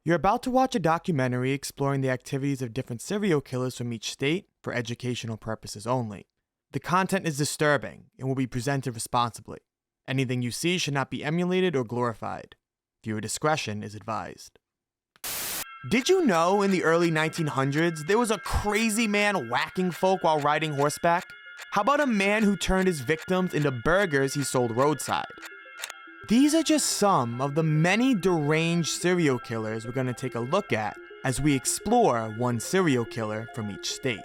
You're about to watch a documentary exploring the activities of different serial killers from each state for educational purposes only. The content is disturbing and will be presented responsibly. Anything you see should not be emulated or glorified. Viewer discretion is advised. Did you know in the early 1900s there was a crazy man whacking folk while riding horseback? How about a man who turned his victims into burgers he sold roadside? These are just some of the many deranged serial killers we're going to take a look at as we explore one serial killer from each state.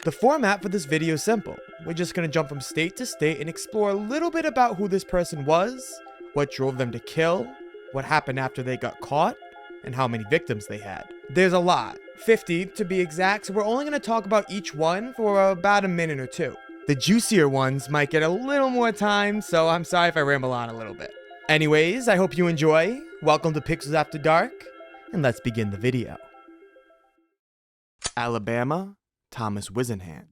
The format for this video is simple. We're just going to jump from state to state and explore a little bit about who this person was, what drove them to kill, what happened after they got caught, and how many victims they had. There's a lot, 50 to be exact, so we're only going to talk about each one for about a minute or two. The juicier ones might get a little more time, so I'm sorry if I ramble on a little bit. Anyways, I hope you enjoy. Welcome to Pixels After Dark, and let's begin the video. Alabama, Thomas Whisenhant.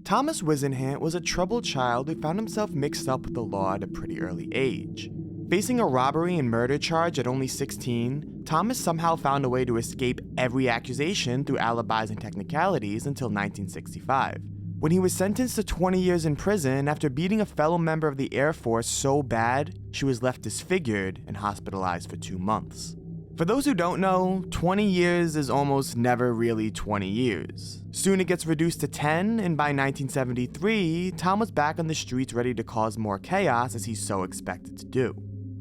Thomas Whisenhant was a troubled child who found himself mixed up with the law at a pretty early age. Facing a robbery and murder charge at only 16, Thomas somehow found a way to escape every accusation through alibis and technicalities until 1965, when he was sentenced to 20 years in prison after beating a fellow member of the Air Force so bad she was left disfigured and hospitalized for 2 months. For those who don't know, 20 years is almost never really 20 years. Soon it gets reduced to 10, and by 1973, Tom was back on the streets ready to cause more chaos as he's so expected to do.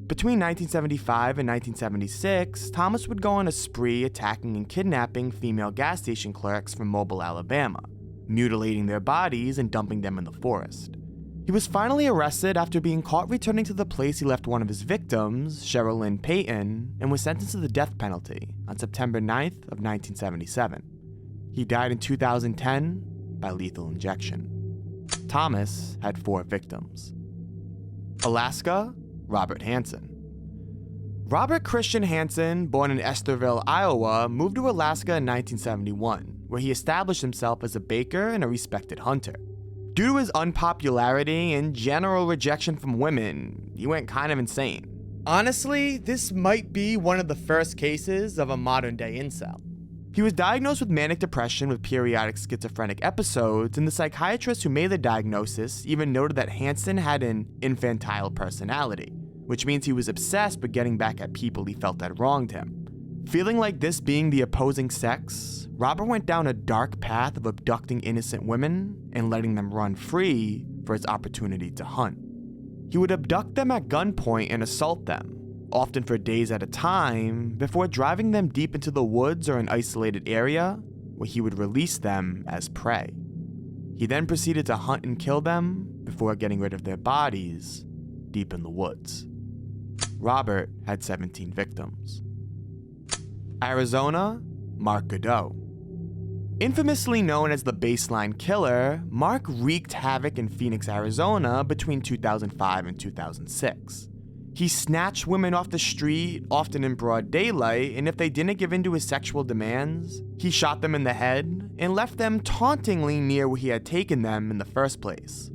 Between 1975 and 1976, Thomas would go on a spree attacking and kidnapping female gas station clerks from Mobile, Alabama, mutilating their bodies and dumping them in the forest. He was finally arrested after being caught returning to the place he left one of his victims, Cheryl Lynn Payton, and was sentenced to the death penalty on September 9th of 1977. He died in 2010 by lethal injection. Thomas had 4 victims. Alaska, Robert Hansen. Robert Christian Hansen, born in Estherville, Iowa, moved to Alaska in 1971, where he established himself as a baker and a respected hunter. Due to his unpopularity and general rejection from women, he went kind of insane. Honestly, this might be one of the first cases of a modern-day incel. He was diagnosed with manic depression with periodic schizophrenic episodes, and the psychiatrist who made the diagnosis even noted that Hansen had an infantile personality, which means he was obsessed with getting back at people he felt had wronged him. Feeling like this being the opposing sex, Robert went down a dark path of abducting innocent women and letting them run free for his opportunity to hunt. He would abduct them at gunpoint and assault them, often for days at a time, before driving them deep into the woods or an isolated area where he would release them as prey. He then proceeded to hunt and kill them before getting rid of their bodies deep in the woods. Robert had 17 victims. Arizona, Mark Godot. Infamously known as the Baseline Killer, Mark wreaked havoc in Phoenix, Arizona between 2005 and 2006. He snatched women off the street, often in broad daylight, and if they didn't give in to his sexual demands, he shot them in the head and left them tauntingly near where he had taken them in the first place.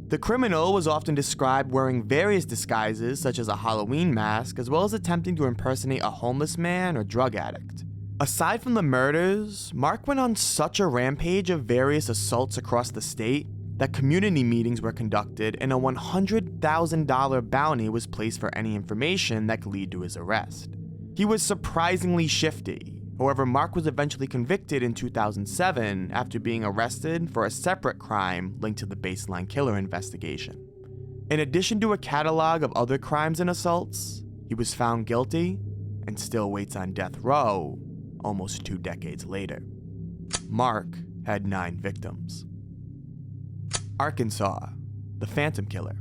The criminal was often described wearing various disguises such as a Halloween mask, as well as attempting to impersonate a homeless man or drug addict. Aside from the murders, Mark went on such a rampage of various assaults across the state that community meetings were conducted and a $100,000 bounty was placed for any information that could lead to his arrest. He was surprisingly shifty. However, Mark was eventually convicted in 2007 after being arrested for a separate crime linked to the Baseline Killer investigation. In addition to a catalog of other crimes and assaults, he was found guilty and still waits on death row almost 2 decades later. Mark had 9 victims. Arkansas, the Phantom Killer.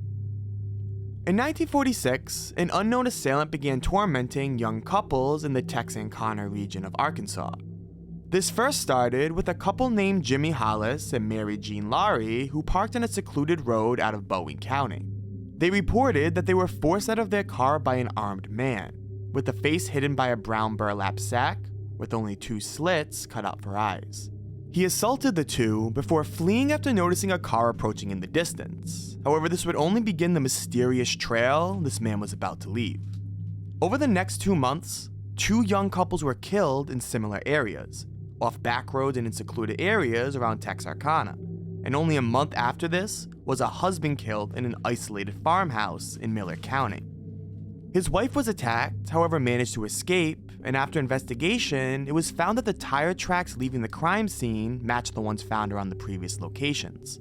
In 1946, an unknown assailant began tormenting young couples in the Texarkana region of Arkansas. This first started with a couple named Jimmy Hollis and Mary Jean Laurie who parked on a secluded road out of Bowie County. They reported that they were forced out of their car by an armed man, with the face hidden by a brown burlap sack with only 2 slits cut out for eyes. He assaulted the two before fleeing after noticing a car approaching in the distance. However, this would only begin the mysterious trail this man was about to leave. Over the next 2 months, 2 young couples were killed in similar areas, off back roads and in secluded areas around Texarkana. And only a month after this was a husband killed in an isolated farmhouse in Miller County. His wife was attacked, however managed to escape, and after investigation, it was found that the tire tracks leaving the crime scene matched the ones found around the previous locations.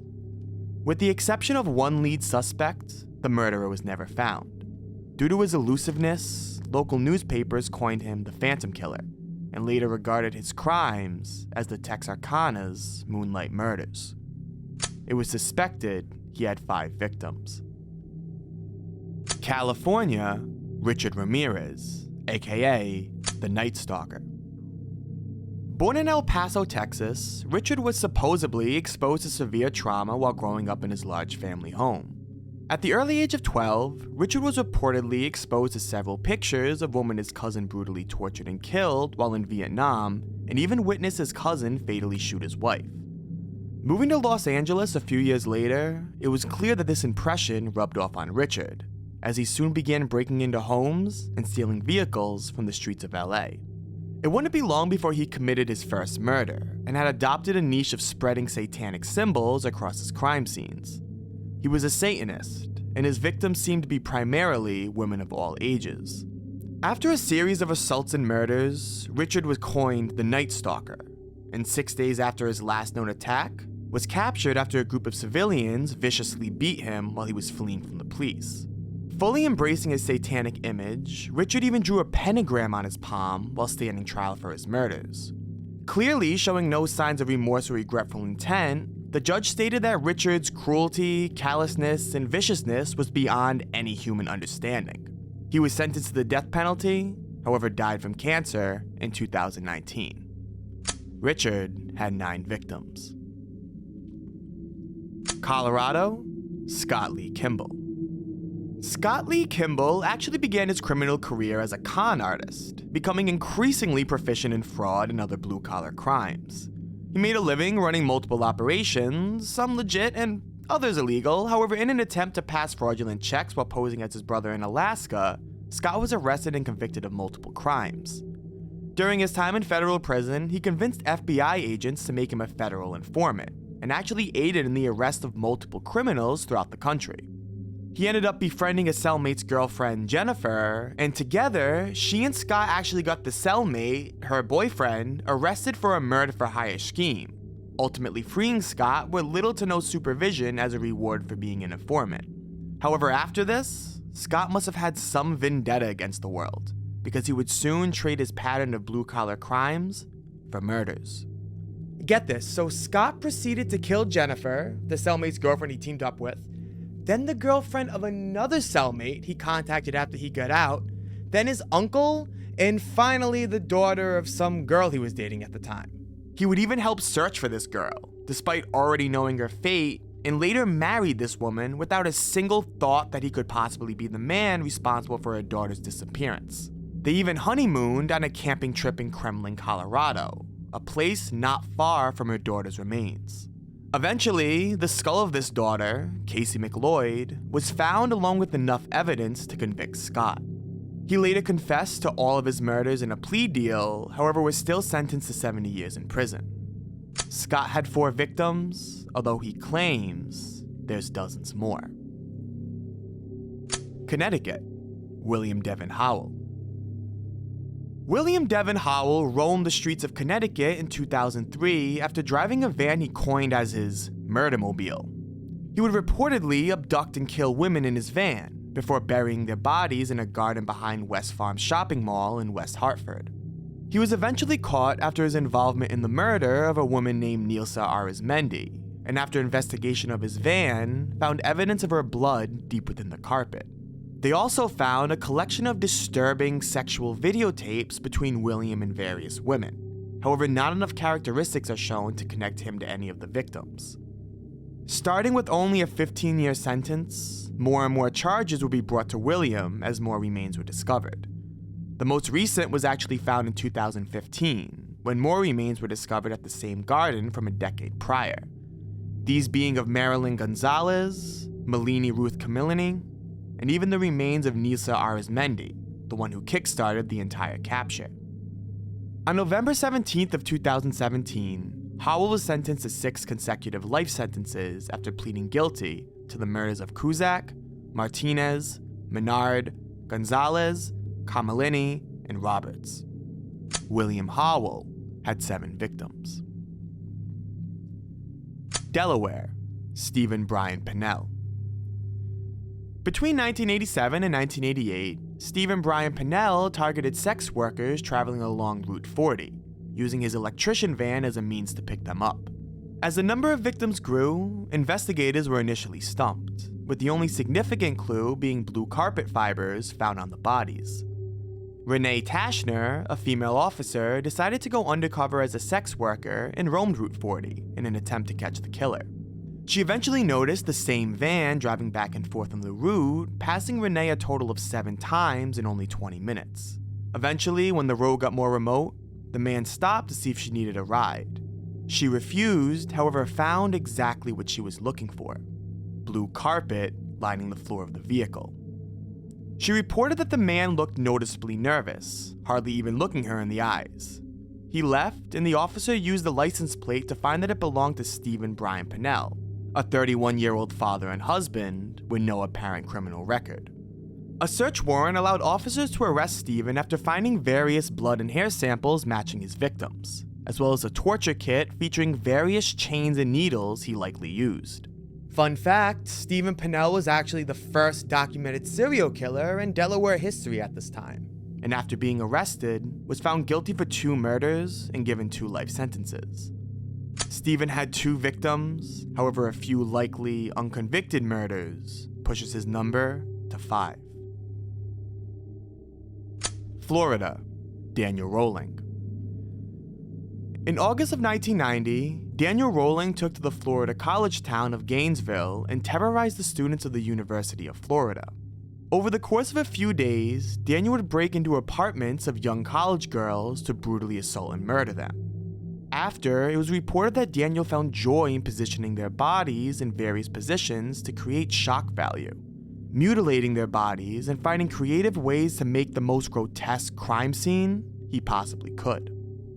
With the exception of one lead suspect, the murderer was never found. Due to his elusiveness, local newspapers coined him the Phantom Killer, and later regarded his crimes as the Texarkana's Moonlight Murders. It was suspected he had 5 victims. California, Richard Ramirez, aka the Night Stalker. Born in El Paso, Texas, Richard was supposedly exposed to severe trauma while growing up in his large family home. At the early age of 12, Richard was reportedly exposed to several pictures of women his cousin brutally tortured and killed while in Vietnam, and even witnessed his cousin fatally shoot his wife. Moving to Los Angeles a few years later, it was clear that this impression rubbed off on Richard, as he soon began breaking into homes and stealing vehicles from the streets of LA. It wouldn't be long before he committed his first murder, and had adopted a niche of spreading satanic symbols across his crime scenes. He was a Satanist, and his victims seemed to be primarily women of all ages. After a series of assaults and murders, Richard was coined the Night Stalker, and 6 days after his last known attack, was captured after a group of civilians viciously beat him while he was fleeing from the police. Fully embracing his satanic image, Richard even drew a pentagram on his palm while standing trial for his murders. Clearly showing no signs of remorse or regretful intent, the judge stated that Richard's cruelty, callousness, and viciousness was beyond any human understanding. He was sentenced to the death penalty, however died from cancer in 2019. Richard had 9 victims. Colorado, Scott Lee Kimball. Scott Lee Kimball actually began his criminal career as a con artist, becoming increasingly proficient in fraud and other blue-collar crimes. He made a living running multiple operations, some legit and others illegal. However, in an attempt to pass fraudulent checks while posing as his brother in Alaska, Scott was arrested and convicted of multiple crimes. During his time in federal prison, he convinced FBI agents to make him a federal informant, and actually aided in the arrest of multiple criminals throughout the country. He ended up befriending a cellmate's girlfriend, Jennifer, and together, she and Scott actually got the cellmate, her boyfriend, arrested for a murder-for-hire scheme, ultimately freeing Scott with little to no supervision as a reward for being an informant. However, after this, Scott must have had some vendetta against the world, because he would soon trade his pattern of blue-collar crimes for murders. Get this, so Scott proceeded to kill Jennifer, the cellmate's girlfriend he teamed up with, then the girlfriend of another cellmate he contacted after he got out, then his uncle, and finally the daughter of some girl he was dating at the time. He would even help search for this girl, despite already knowing her fate, and later married this woman without a single thought that he could possibly be the man responsible for her daughter's disappearance. They even honeymooned on a camping trip in Kremlin, Colorado, a place not far from her daughter's remains. Eventually, the skull of this daughter, Casey McLeod, was found along with enough evidence to convict Scott. He later confessed to all of his murders in a plea deal, however was still sentenced to 70 years in prison. Scott had 4 victims, although he claims there's dozens more. Connecticut, William Devin Howell. William Devin Howell roamed the streets of Connecticut in 2003 after driving a van he coined as his murdermobile. He would reportedly abduct and kill women in his van before burying their bodies in a garden behind West Farm Shopping Mall in West Hartford. He was eventually caught after his involvement in the murder of a woman named Nilsa Arizmendi, and after investigation of his van, found evidence of her blood deep within the carpet. They also found a collection of disturbing sexual videotapes between William and various women. However, not enough characteristics are shown to connect him to any of the victims. Starting with only a 15-year sentence, more and more charges would be brought to William as more remains were discovered. The most recent was actually found in 2015, when more remains were discovered at the same garden from a decade prior. These being of Marilyn Gonzalez, Malini Ruth Camillini, and even the remains of Nilsa Arizmendi, the one who kickstarted the entire capture. On November 17th of 2017, Howell was sentenced to 6 consecutive life sentences after pleading guilty to the murders of Cusack, Martinez, Menard, Gonzalez, Carmelini, and Roberts. William Howell had 7 victims. Delaware, Stephen Brian Pennell. Between 1987 and 1988, Stephen Brian Pennell targeted sex workers traveling along Route 40, using his electrician van as a means to pick them up. As the number of victims grew, investigators were initially stumped, with the only significant clue being blue carpet fibers found on the bodies. Renee Tashner, a female officer, decided to go undercover as a sex worker and roamed Route 40 in an attempt to catch the killer. She eventually noticed the same van driving back and forth on the route, passing Renee a total of 7 times in only 20 minutes. Eventually, when the road got more remote, the man stopped to see if she needed a ride. She refused, however, found exactly what she was looking for: blue carpet lining the floor of the vehicle. She reported that the man looked noticeably nervous, hardly even looking her in the eyes. He left, and the officer used the license plate to find that it belonged to Stephen Brian Pennell, a 31-year-old father and husband with no apparent criminal record. A search warrant allowed officers to arrest Stephen after finding various blood and hair samples matching his victims, as well as a torture kit featuring various chains and needles he likely used. Fun fact, Stephen Pennell was actually the first documented serial killer in Delaware history at this time, and after being arrested, was found guilty for 2 murders and given 2 life sentences. Stephen had 2 victims, however a few likely unconvicted murders pushes his number to 5. Florida, Daniel Rolling. In August of 1990, Daniel Rolling took to the Florida college town of Gainesville and terrorized the students of the University of Florida. Over the course of a few days, Daniel would break into apartments of young college girls to brutally assault and murder them. After, it was reported that Daniel found joy in positioning their bodies in various positions to create shock value, mutilating their bodies and finding creative ways to make the most grotesque crime scene he possibly could.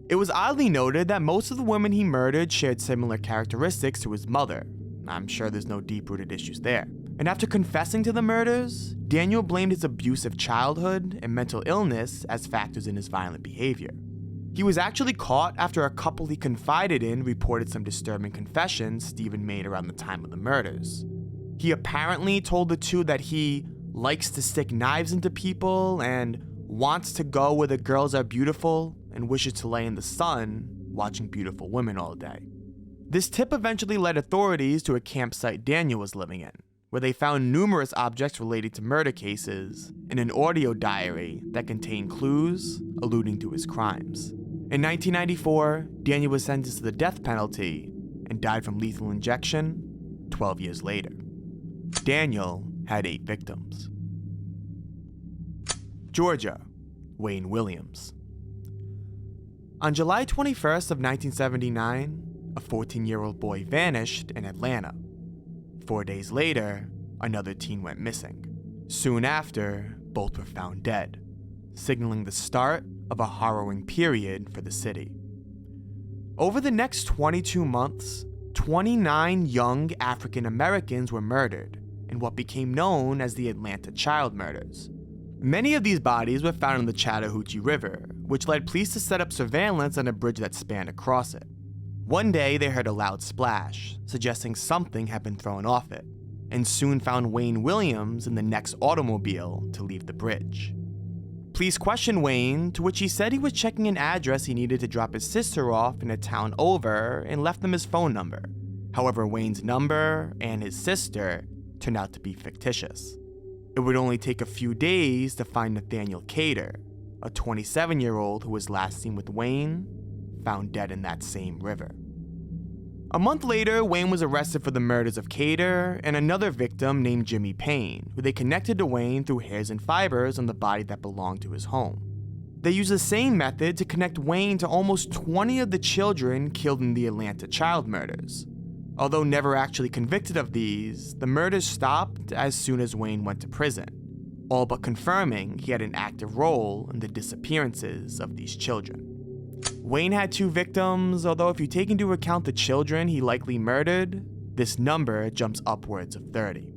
It was oddly noted that most of the women he murdered shared similar characteristics to his mother. I'm sure there's no deep-rooted issues there. And after confessing to the murders, Daniel blamed his abusive childhood and mental illness as factors in his violent behavior. He was actually caught after a couple he confided in reported some disturbing confessions Stephen made around the time of the murders. He apparently told the 2 that he likes to stick knives into people and wants to go where the girls are beautiful and wishes to lay in the sun watching beautiful women all day. This tip eventually led authorities to a campsite Daniel was living in, where they found numerous objects related to murder cases and an audio diary that contained clues alluding to his crimes. In 1994, Daniel was sentenced to the death penalty and died from lethal injection 12 years later. Daniel had 8 victims. Georgia, Wayne Williams. On July 21st of 1979, a 14-year-old boy vanished in Atlanta. 4 days later, another teen went missing. Soon after, both were found dead, signaling the start of a harrowing period for the city. Over the next 22 months, 29 young African Americans were murdered in what became known as the Atlanta child murders. Many of these bodies were found in the Chattahoochee River, which led police to set up surveillance on a bridge that spanned across it. One day, they heard a loud splash, suggesting something had been thrown off it, and soon found Wayne Williams in the next automobile to leave the bridge. Police questioned Wayne, to which he said he was checking an address he needed to drop his sister off in a town over and left them his phone number. However, Wayne's number and his sister turned out to be fictitious. It would only take a few days to find Nathaniel Cater, a 27-year-old who was last seen with Wayne, found dead in that same river. A month later, Wayne was arrested for the murders of Cater and another victim named Jimmy Payne, who they connected to Wayne through hairs and fibers on the body that belonged to his home. They used the same method to connect Wayne to almost 20 of the children killed in the Atlanta child murders. Although never actually convicted of these, the murders stopped as soon as Wayne went to prison, all but confirming he had an active role in the disappearances of these children. Wayne had 2 victims, although if you take into account the children he likely murdered, this number jumps upwards of 30.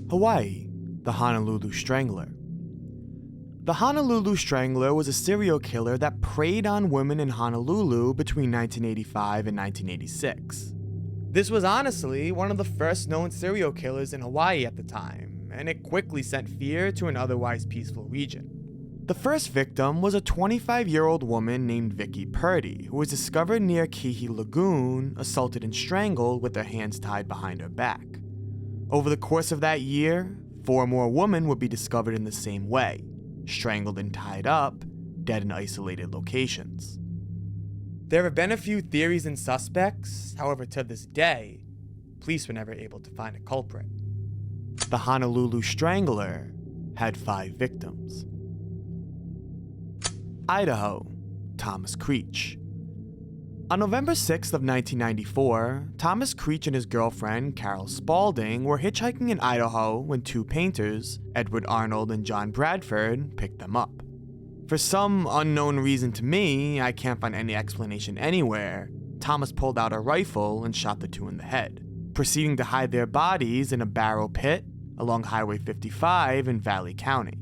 Hawaii, the Honolulu Strangler. The Honolulu Strangler was a serial killer that preyed on women in Honolulu between 1985 and 1986. This was honestly one of the first known serial killers in Hawaii at the time, and it quickly sent fear to an otherwise peaceful region. The first victim was a 25-year-old woman named Vicky Purdy, who was discovered near Kihi Lagoon, assaulted and strangled with her hands tied behind her back. Over the course of that year, 4 more women would be discovered in the same way, strangled and tied up, dead in isolated locations. There have been a few theories and suspects, however to this day, police were never able to find a culprit. The Honolulu Strangler had 5 victims. Idaho, Thomas Creech. On November 6th of 1994, Thomas Creech and his girlfriend, Carol Spaulding, were hitchhiking in Idaho when 2 painters, Edward Arnold and John Bradford, picked them up. For some unknown reason to me, I can't find any explanation anywhere, Thomas pulled out a rifle and shot the 2 in the head, proceeding to hide their bodies in a barrow pit along Highway 55 in Valley County.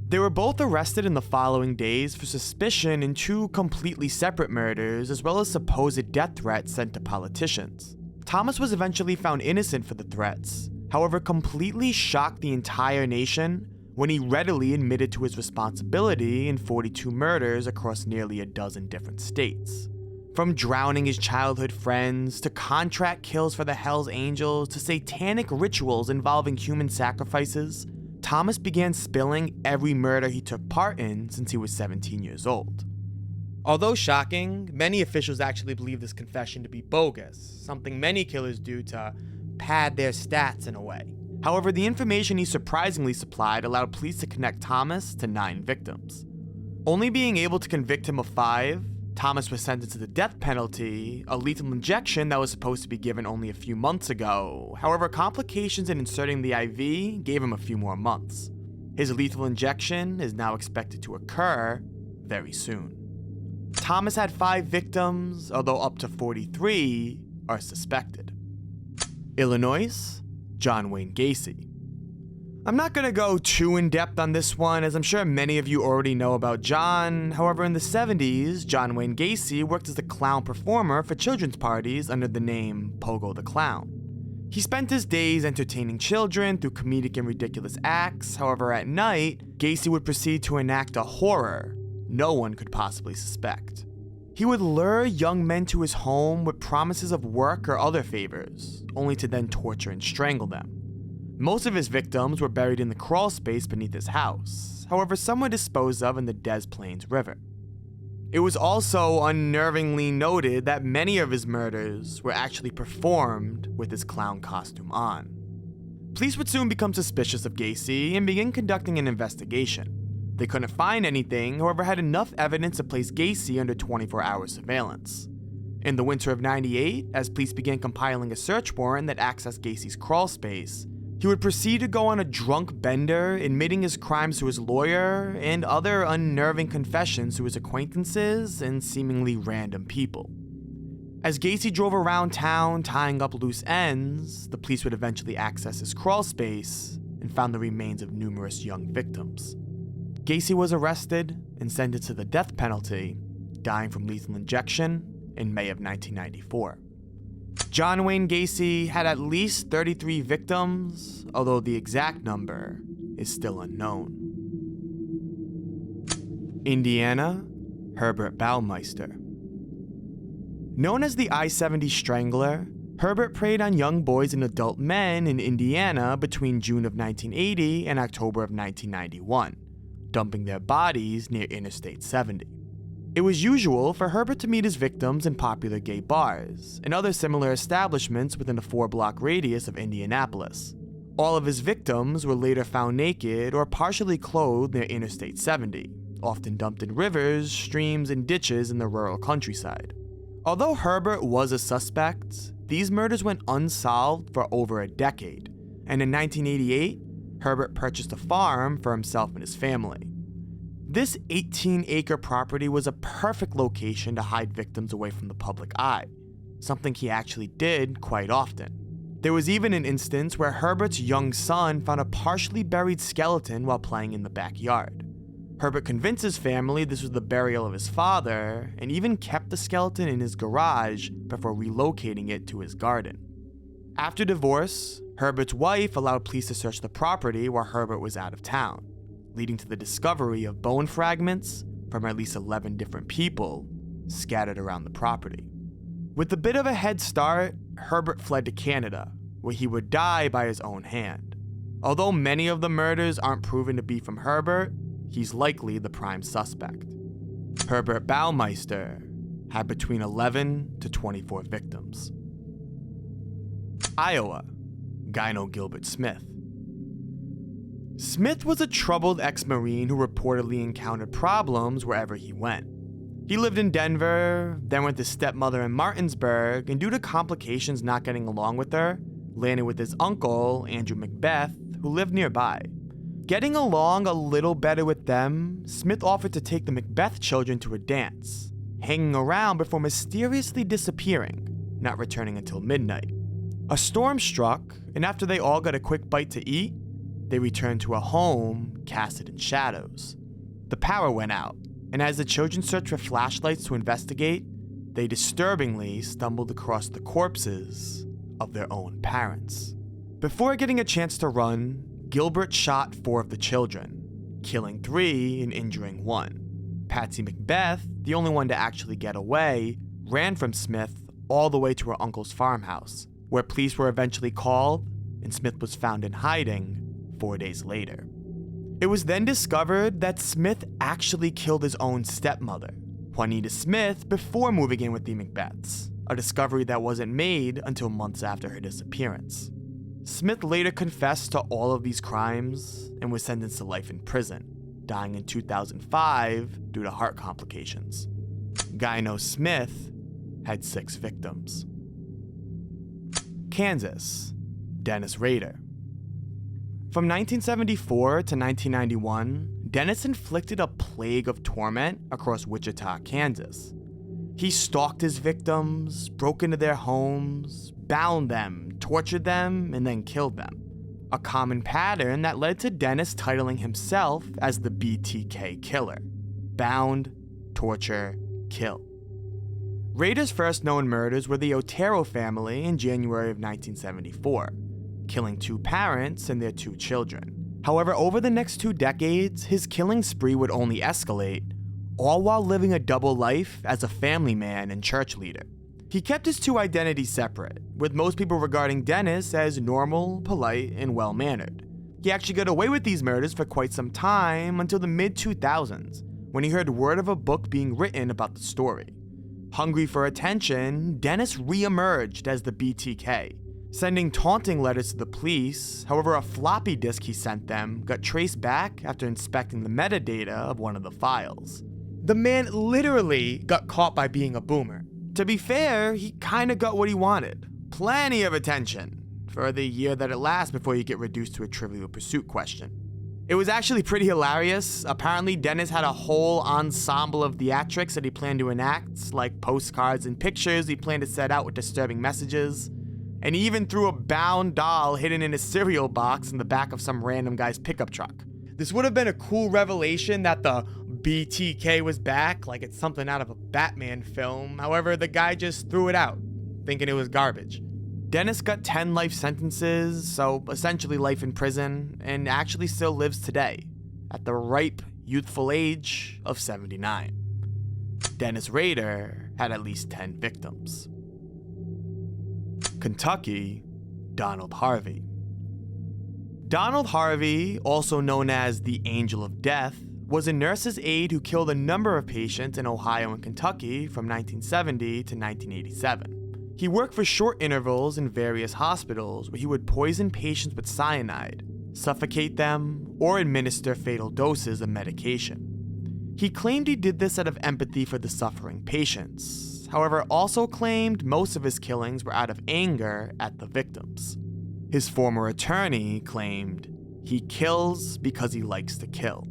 They were both arrested in the following days for suspicion in 2 completely separate murders, as well as supposed death threats sent to politicians. Thomas was eventually found innocent for the threats, however completely shocked the entire nation when he readily admitted to his responsibility in 42 murders across nearly a dozen different states. From drowning his childhood friends, to contract kills for the Hells Angels, to satanic rituals involving human sacrifices, Thomas began spilling every murder he took part in since he was 17 years old. Although shocking, many officials actually believe this confession to be bogus, something many killers do to pad their stats in a way. However, the information he surprisingly supplied allowed police to connect Thomas to 9 victims. Only being able to convict him of 5, Thomas was sentenced to the death penalty, a lethal injection that was supposed to be given only a few months ago. However, complications in inserting the IV gave him a few more months. His lethal injection is now expected to occur very soon. Thomas had 5 victims, although up to 43 are suspected. Illinois, John Wayne Gacy. I'm not going to go too in-depth on this one, as I'm sure many of you already know about John. However, in the 70s, John Wayne Gacy worked as a clown performer for children's parties under the name Pogo the Clown. He spent his days entertaining children through comedic and ridiculous acts. However, at night, Gacy would proceed to enact a horror no one could possibly suspect. He would lure young men to his home with promises of work or other favors, only to then torture and strangle them. Most of his victims were buried in the crawl space beneath his house. However, some were disposed of in the Des Plaines River. It was also unnervingly noted that many of his murders were actually performed with his clown costume on. Police would soon become suspicious of Gacy and begin conducting an investigation. They couldn't find anything, however had enough evidence to place Gacy under 24-hour surveillance. In the winter of '98, as police began compiling a search warrant that accessed Gacy's crawl space, he would proceed to go on a drunk bender, admitting his crimes to his lawyer and other unnerving confessions to his acquaintances and seemingly random people. As Gacy drove around town tying up loose ends, the police would eventually access his crawl space and found the remains of numerous young victims. Gacy was arrested and sentenced to the death penalty, dying from lethal injection in May of 1994. John Wayne Gacy had at least 33 victims, although the exact number is still unknown. Indiana, Herbert Baumeister. Known as the I-70 Strangler, Herbert preyed on young boys and adult men in Indiana between June of 1980 and October of 1991, dumping their bodies near Interstate 70. It was usual for Herbert to meet his victims in popular gay bars and other similar establishments within a 4-block radius of Indianapolis. All of his victims were later found naked or partially clothed near Interstate 70, often dumped in rivers, streams, and ditches in the rural countryside. Although Herbert was a suspect, these murders went unsolved for over a decade, and in 1988, Herbert purchased a farm for himself and his family. This 18-acre property was a perfect location to hide victims away from the public eye, something he actually did quite often. There was even an instance where Herbert's young son found a partially buried skeleton while playing in the backyard. Herbert convinced his family this was the burial of his father, and even kept the skeleton in his garage before relocating it to his garden. After divorce, Herbert's wife allowed police to search the property while Herbert was out of town, leading to the discovery of bone fragments from at least 11 different people scattered around the property. With a bit of a head start, Herbert fled to Canada, where he would die by his own hand. Although many of the murders aren't proven to be from Herbert, he's likely the prime suspect. Herbert Baumeister had between 11 to 24 victims. Iowa, Gyno Gilbert Smith. Smith was a troubled ex-Marine who reportedly encountered problems wherever he went. He lived in Denver, then went to stepmother in Martinsburg, and due to complications not getting along with her, landed with his uncle, Andrew Macbeth, who lived nearby. Getting along a little better with them, Smith offered to take the Macbeth children to a dance, hanging around before mysteriously disappearing, not returning until midnight. A storm struck, and after they all got a quick bite to eat, they returned to a home casted in shadows. The power went out, and as the children searched for flashlights to investigate, they disturbingly stumbled across the corpses of their own parents. Before getting a chance to run, Gilbert shot 4 of the children, killing 3 and injuring 1. Patsy Macbeth, the only one to actually get away, ran from Smith all the way to her uncle's farmhouse, where police were eventually called, and Smith was found in hiding 4 days later. It was then discovered that Smith actually killed his own stepmother, Juanita Smith, before moving in with the Macbeths, a discovery that wasn't made until months after her disappearance. Smith later confessed to all of these crimes and was sentenced to life in prison, dying in 2005 due to heart complications. Gyno Smith had 6 victims. Kansas, Dennis Rader. From 1974 to 1991, Dennis inflicted a plague of torment across Wichita, Kansas. He stalked his victims, broke into their homes, bound them, tortured them, and then killed them. A common pattern that led to Dennis titling himself as the BTK Killer. Bound, torture, kill. Rader's first known murders were the Otero family in January of 1974. Killing 2 parents and their 2 children. However, over the next 2 decades, his killing spree would only escalate, all while living a double life as a family man and church leader. He kept his 2 identities separate, with most people regarding Dennis as normal, polite, and well-mannered. He actually got away with these murders for quite some time until the mid-2000s, when he heard word of a book being written about the story. Hungry for attention, Dennis re-emerged as the BTK, sending taunting letters to the police. However, a floppy disk he sent them got traced back after inspecting the metadata of one of the files. The man literally got caught by being a boomer. To be fair, he kinda got what he wanted. Plenty of attention for the year that it lasts before you get reduced to a Trivial Pursuit question. It was actually pretty hilarious. Apparently, Dennis had a whole ensemble of theatrics that he planned to enact, like postcards and pictures he planned to set out with disturbing messages. And he even threw a bound doll hidden in a cereal box in the back of some random guy's pickup truck. This would have been a cool revelation that the BTK was back, like it's something out of a Batman film. However, the guy just threw it out, thinking it was garbage. Dennis got 10 life sentences, so essentially life in prison, and actually still lives today, at the ripe, youthful age of 79. Dennis Rader had at least 10 victims. Kentucky, Donald Harvey. Donald Harvey, also known as the Angel of Death, was a nurse's aide who killed a number of patients in Ohio and Kentucky from 1970 to 1987. He worked for short intervals in various hospitals where he would poison patients with cyanide, suffocate them, or administer fatal doses of medication. He claimed he did this out of empathy for the suffering patients, however, also claimed most of his killings were out of anger at the victims. His former attorney claimed He kills because he likes to kill.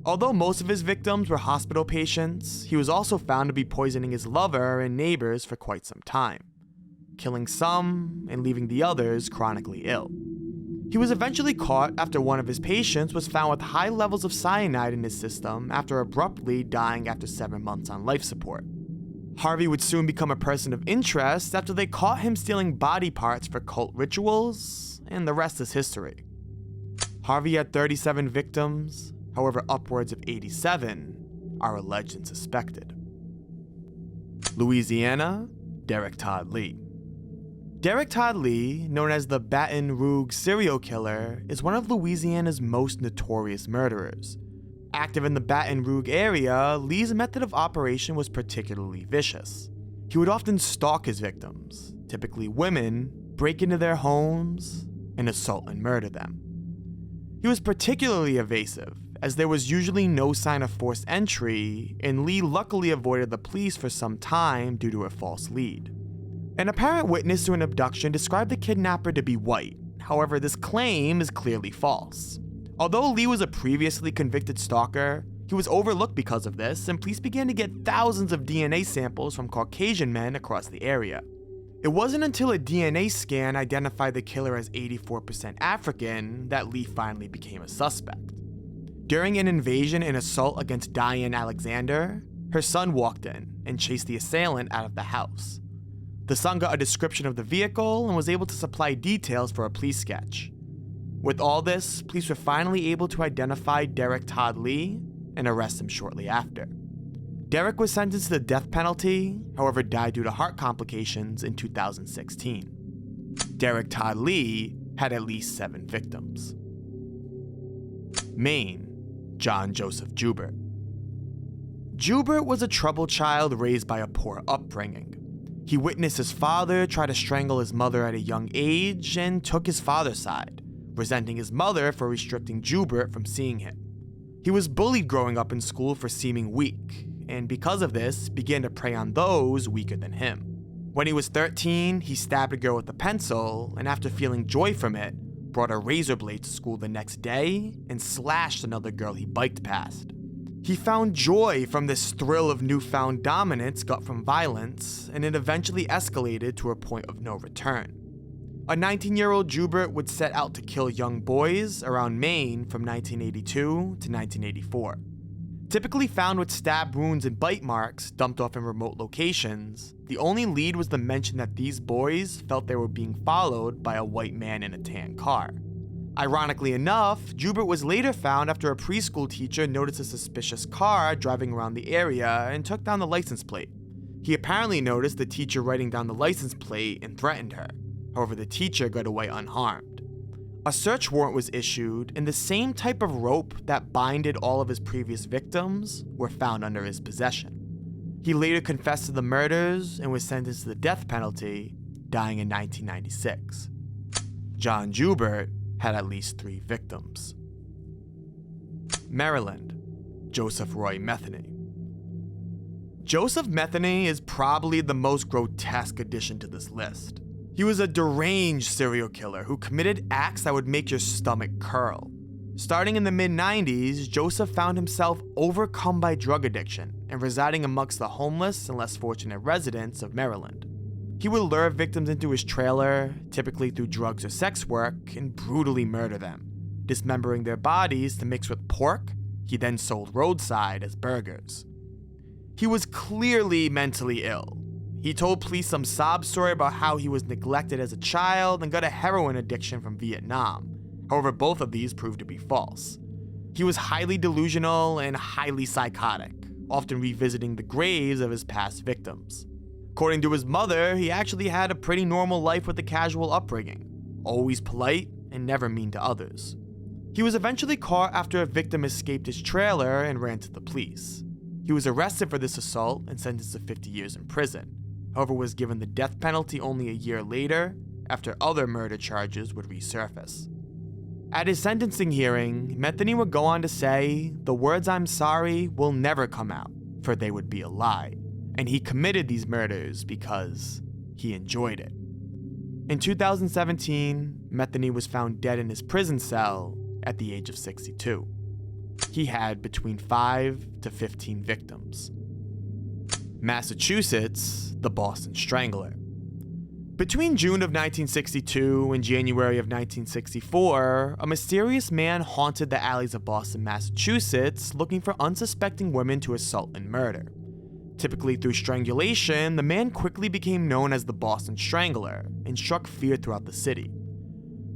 Although most of his victims were hospital patients, he was also found to be poisoning his lover and neighbors for quite some time, killing some and leaving the others chronically ill. He was eventually caught after one of his patients was found with high levels of cyanide in his system after abruptly dying after 7 months on life support. Harvey would soon become a person of interest after they caught him stealing body parts for cult rituals, and the rest is history. Harvey had 37 victims, however upwards of 87 are alleged and suspected. Louisiana, Derek Todd Lee. Derek Todd Lee, known as the Baton Rouge serial killer, is one of Louisiana's most notorious murderers. Active in the Baton Rouge area, Lee's method of operation was particularly vicious. He would often stalk his victims, typically women, break into their homes, and assault and murder them. He was particularly evasive, as there was usually no sign of forced entry, and Lee luckily avoided the police for some time due to a false lead. An apparent witness to an abduction described the kidnapper to be white. However, this claim is clearly false. Although Lee was a previously convicted stalker, he was overlooked because of this, and police began to get thousands of DNA samples from Caucasian men across the area. It wasn't until a DNA scan identified the killer as 84% African that Lee finally became a suspect. During an invasion and assault against Diane Alexander, her son walked in and chased the assailant out of the house. The son got a description of the vehicle and was able to supply details for a police sketch. With all this, police were finally able to identify Derek Todd Lee and arrest him shortly after. Derek was sentenced to the death penalty, however died due to heart complications in 2016. Derek Todd Lee had at least 7 victims. Maine, John Joseph Joubert. Joubert was a troubled child raised by a poor upbringing. He witnessed his father try to strangle his mother at a young age and took his father's side, resenting his mother for restricting Joubert from seeing him. He was bullied growing up in school for seeming weak, and because of this, began to prey on those weaker than him. When he was 13, he stabbed a girl with a pencil, and after feeling joy from it, brought a razor blade to school the next day and slashed another girl he biked past. He found joy from this thrill of newfound dominance got from violence, and it eventually escalated to a point of no return. A 19-year-old Joubert would set out to kill young boys around Maine from 1982 to 1984. Typically found with stab wounds and bite marks dumped off in remote locations, the only lead was the mention that these boys felt they were being followed by a white man in a tan car. Ironically enough, Joubert was later found after a preschool teacher noticed a suspicious car driving around the area and took down the license plate. He apparently noticed the teacher writing down the license plate and threatened her. However, the teacher got away unharmed. A search warrant was issued, and the same type of rope that binded all of his previous victims were found under his possession. He later confessed to the murders and was sentenced to the death penalty, dying in 1996. John Joubert had at least 3 victims. Maryland, Joseph Roy Metheny. Joseph Metheny is probably the most grotesque addition to this list. He was a deranged serial killer who committed acts that would make your stomach curl. Starting in the mid-90s, Joseph found himself overcome by drug addiction and residing amongst the homeless and less fortunate residents of Maryland. He would lure victims into his trailer, typically through drugs or sex work, and brutally murder them, dismembering their bodies to mix with pork he then sold roadside as burgers. He was clearly mentally ill. He told police some sob story about how he was neglected as a child and got a heroin addiction from Vietnam. However, both of these proved to be false. He was highly delusional and highly psychotic, often revisiting the graves of his past victims. According to his mother, he actually had a pretty normal life with a casual upbringing, always polite and never mean to others. He was eventually caught after a victim escaped his trailer and ran to the police. He was arrested for this assault and sentenced to 50 years in prison. However, was given the death penalty only a year later after other murder charges would resurface. At his sentencing hearing, Metheny would go on to say, "The words 'I'm sorry' will never come out, for they would be a lie," and he committed these murders because he enjoyed it. In 2017, Metheny was found dead in his prison cell at the age of 62. He had between 5 to 15 victims. Massachusetts, the Boston Strangler. Between June of 1962 and January of 1964, a mysterious man haunted the alleys of Boston, Massachusetts, looking for unsuspecting women to assault and murder. Typically through strangulation, the man quickly became known as the Boston Strangler and struck fear throughout the city.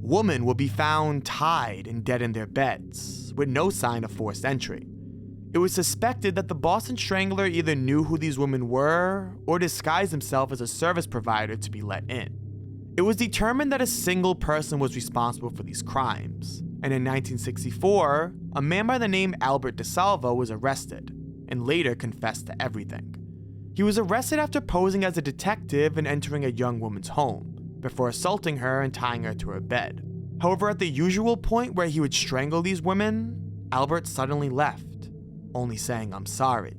Women would be found tied and dead in their beds, with no sign of forced entry. It was suspected that the Boston Strangler either knew who these women were or disguised himself as a service provider to be let in. It was determined that a single person was responsible for these crimes, and in 1964, a man by the name Albert DeSalvo was arrested and later confessed to everything. He was arrested after posing as a detective and entering a young woman's home, before assaulting her and tying her to her bed. However, at the usual point where he would strangle these women, Albert suddenly left, only saying, "I'm sorry."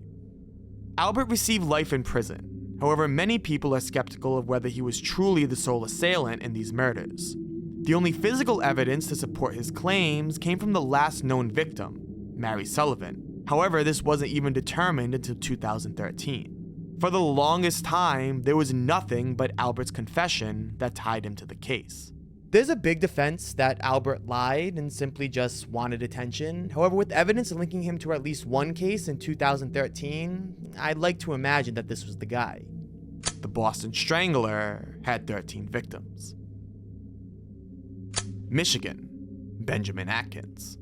Albert received life in prison. However, many people are skeptical of whether he was truly the sole assailant in these murders. The only physical evidence to support his claims came from the last known victim, Mary Sullivan. However, this wasn't even determined until 2013. For the longest time, there was nothing but Albert's confession that tied him to the case. There's a big defense that Albert lied and simply just wanted attention. However, with evidence linking him to at least one case in 2013, I'd like to imagine that this was the guy. The Boston Strangler had 13 victims. Michigan, Benjamin Atkins.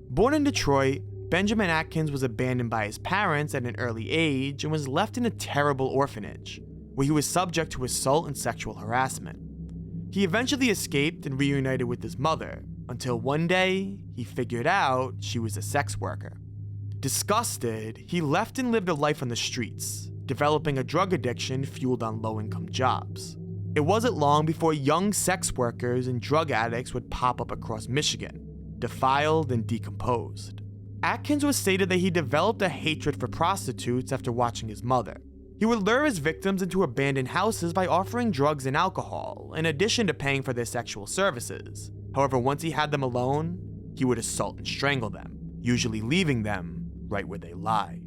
Born in Detroit, Benjamin Atkins was abandoned by his parents at an early age and was left in a terrible orphanage, where he was subject to assault and sexual harassment. He eventually escaped and reunited with his mother, until one day, he figured out she was a sex worker. Disgusted, he left and lived a life on the streets, developing a drug addiction fueled on low-income jobs. It wasn't long before young sex workers and drug addicts would pop up across Michigan, defiled and decomposed. Atkins was stated that he developed a hatred for prostitutes after watching his mother. He would lure his victims into abandoned houses by offering drugs and alcohol, in addition to paying for their sexual services. However, once he had them alone, he would assault and strangle them, usually leaving them right where they lie.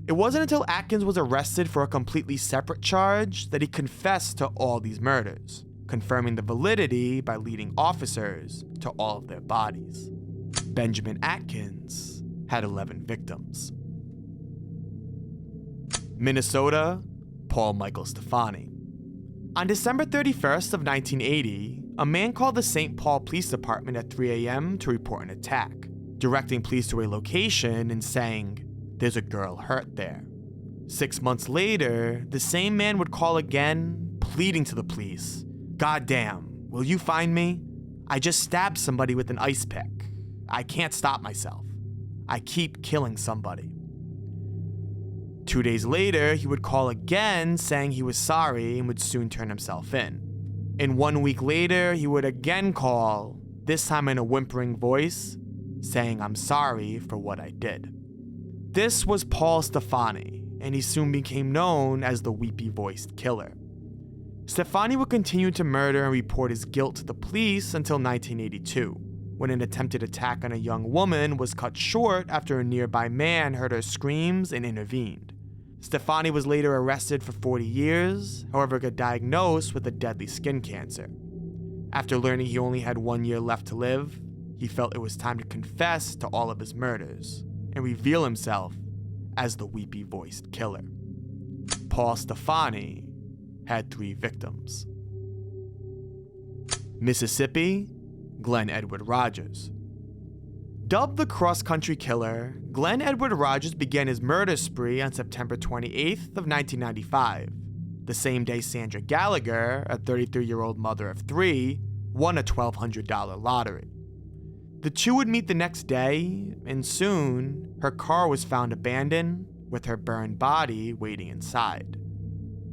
It wasn't until Atkins was arrested for a completely separate charge that he confessed to all these murders, confirming the validity by leading officers to all of their bodies. Benjamin Atkins had 11 victims. Minnesota, Paul Michael Stefani. On December 31st of 1980, a man called the St. Paul Police Department at 3 a.m. to report an attack, directing police to a location and saying, "There's a girl hurt there." 6 months later, the same man would call again, pleading to the police, "Goddamn, will you find me? I just stabbed somebody with an ice pick. I can't stop myself. I keep killing somebody." 2 days later, he would call again, saying he was sorry and would soon turn himself in. And 1 week later, he would again call, this time in a whimpering voice, saying, "I'm sorry for what I did." This was Paul Stefani, and he soon became known as the weepy-voiced killer. Stefani would continue to murder and report his guilt to the police until 1982. When an attempted attack on a young woman was cut short after a nearby man heard her screams and intervened. Stefani was later arrested for 40 years, however got diagnosed with a deadly skin cancer. After learning he only had 1 year left to live, he felt it was time to confess to all of his murders and reveal himself as the weepy-voiced killer. Paul Stefani had 3 victims. Mississippi, Glenn Edward Rogers. Dubbed the cross-country killer, Glenn Edward Rogers began his murder spree on September 28th of 1995, the same day Sandra Gallagher, a 33-year-old mother of 3, won a $1,200 lottery. The two would meet the next day, and soon, her car was found abandoned, with her burned body waiting inside.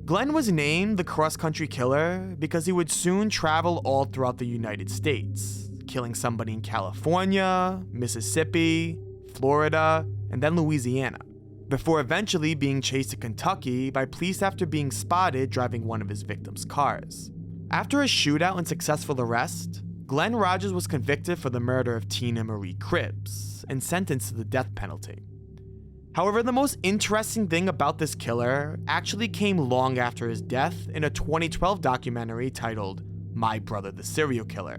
Glenn was named the cross-country killer because he would soon travel all throughout the United States, killing somebody in California, Mississippi, Florida, and then Louisiana, before eventually being chased to Kentucky by police after being spotted driving one of his victims' cars. After a shootout and successful arrest, Glenn Rogers was convicted for the murder of Tina Marie Cripps and sentenced to the death penalty. However, the most interesting thing about this killer actually came long after his death in a 2012 documentary titled My Brother the Serial Killer,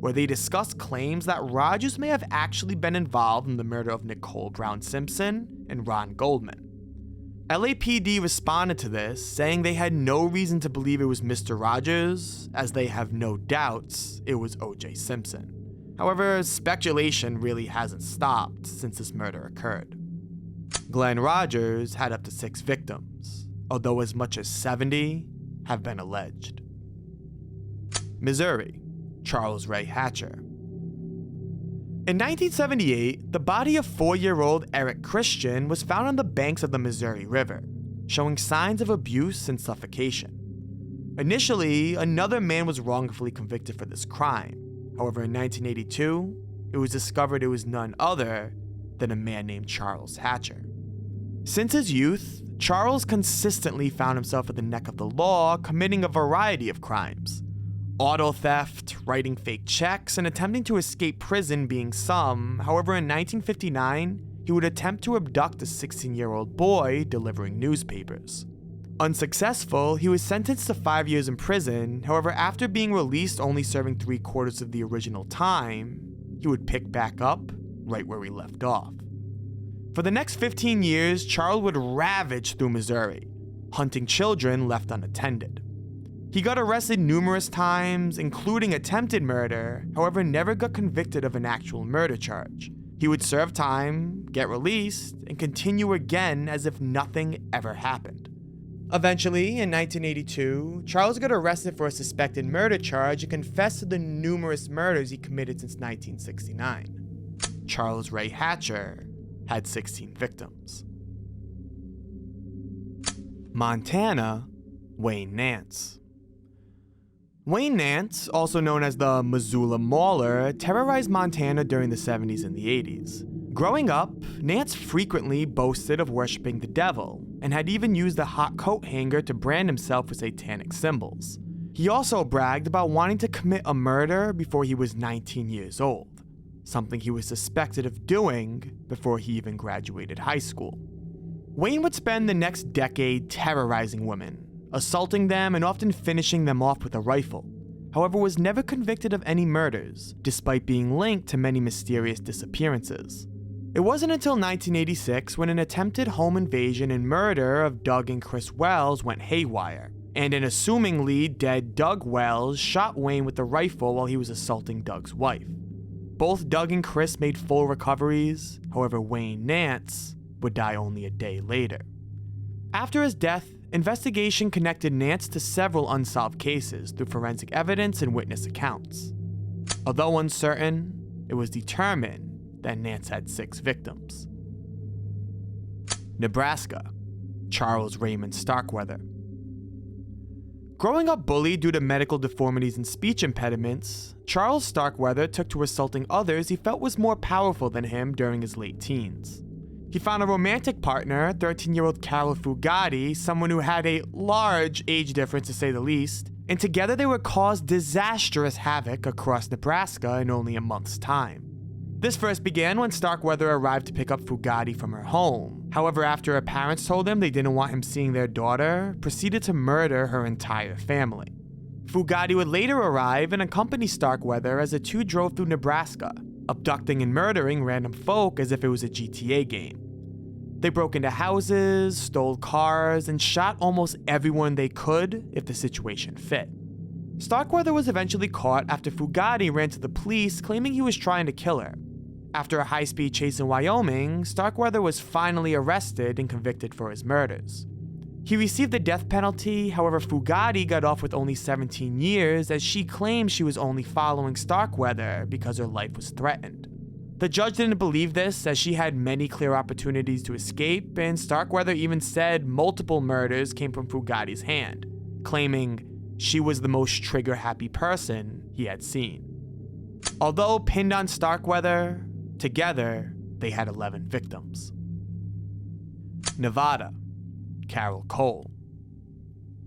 where they discussed claims that Rogers may have actually been involved in the murder of Nicole Brown Simpson and Ron Goldman. LAPD responded to this, saying they had no reason to believe it was Mr. Rogers, as they have no doubts it was O.J. Simpson. However, speculation really hasn't stopped since this murder occurred. Glenn Rogers had up to 6 victims, although as much as 70 have been alleged. Missouri, Charles Ray Hatcher. In 1978, the body of 4-year-old Eric Christian was found on the banks of the Missouri River, showing signs of abuse and suffocation. Initially, another man was wrongfully convicted for this crime. However, in 1982, it was discovered it was none other than a man named Charles Hatcher. Since his youth, Charles consistently found himself at the neck of the law, committing a variety of crimes. Auto theft, writing fake checks, and attempting to escape prison being some. However, in 1959, he would attempt to abduct a 16-year-old boy delivering newspapers. Unsuccessful, he was sentenced to 5 years in prison. However, after being released only serving 3/4 of the original time, he would pick back up right where he left off. For the next 15 years, Charles would ravage through Missouri, hunting children left unattended. He got arrested numerous times, including attempted murder, however never got convicted of an actual murder charge. He would serve time, get released, and continue again as if nothing ever happened. Eventually, in 1982, Charles got arrested for a suspected murder charge and confessed to the numerous murders he committed since 1969. Charles Ray Hatcher had 16 victims. Montana, Wayne Nance. Wayne Nance, also known as the Missoula Mauler, terrorized Montana during the 70s and the 80s. Growing up, Nance frequently boasted of worshiping the devil, and had even used a hot coat hanger to brand himself with satanic symbols. He also bragged about wanting to commit a murder before he was 19 years old, something he was suspected of doing before he even graduated high school. Wayne would spend the next decade terrorizing women, assaulting them and often finishing them off with a rifle. However, was never convicted of any murders, despite being linked to many mysterious disappearances. It wasn't until 1986 when an attempted home invasion and murder of Doug and Chris Wells went haywire, and an assumingly dead Doug Wells shot Wayne with a rifle while he was assaulting Doug's wife. Both Doug and Chris made full recoveries, however Wayne Nance would die only a day later. After his death, investigation connected Nance to several unsolved cases through forensic evidence and witness accounts. Although uncertain, it was determined that Nance had 6 victims. Nebraska, Charles Raymond Starkweather. Growing up bullied due to medical deformities and speech impediments, Charles Starkweather took to assaulting others he felt was more powerful than him during his late teens. He found a romantic partner, 13-year-old Carol Fugatti, someone who had a large age difference to say the least, and together they would cause disastrous havoc across Nebraska in only a month's time. This first began when Starkweather arrived to pick up Fugatti from her home. However, after her parents told him they didn't want him seeing their daughter, proceeded to murder her entire family. Fugatti would later arrive and accompany Starkweather as the two drove through Nebraska, abducting and murdering random folk as if it was a GTA game. They broke into houses, stole cars, and shot almost everyone they could if the situation fit. Starkweather was eventually caught after Fugatti ran to the police claiming he was trying to kill her. After a high-speed chase in Wyoming, Starkweather was finally arrested and convicted for his murders. He received the death penalty, however Fugatti got off with only 17 years as she claimed she was only following Starkweather because her life was threatened. The judge didn't believe this as she had many clear opportunities to escape, and Starkweather even said multiple murders came from Fugatti's hand, claiming she was the most trigger-happy person he had seen. Although pinned on Starkweather, together they had 11 victims. Nevada, Carol Cole.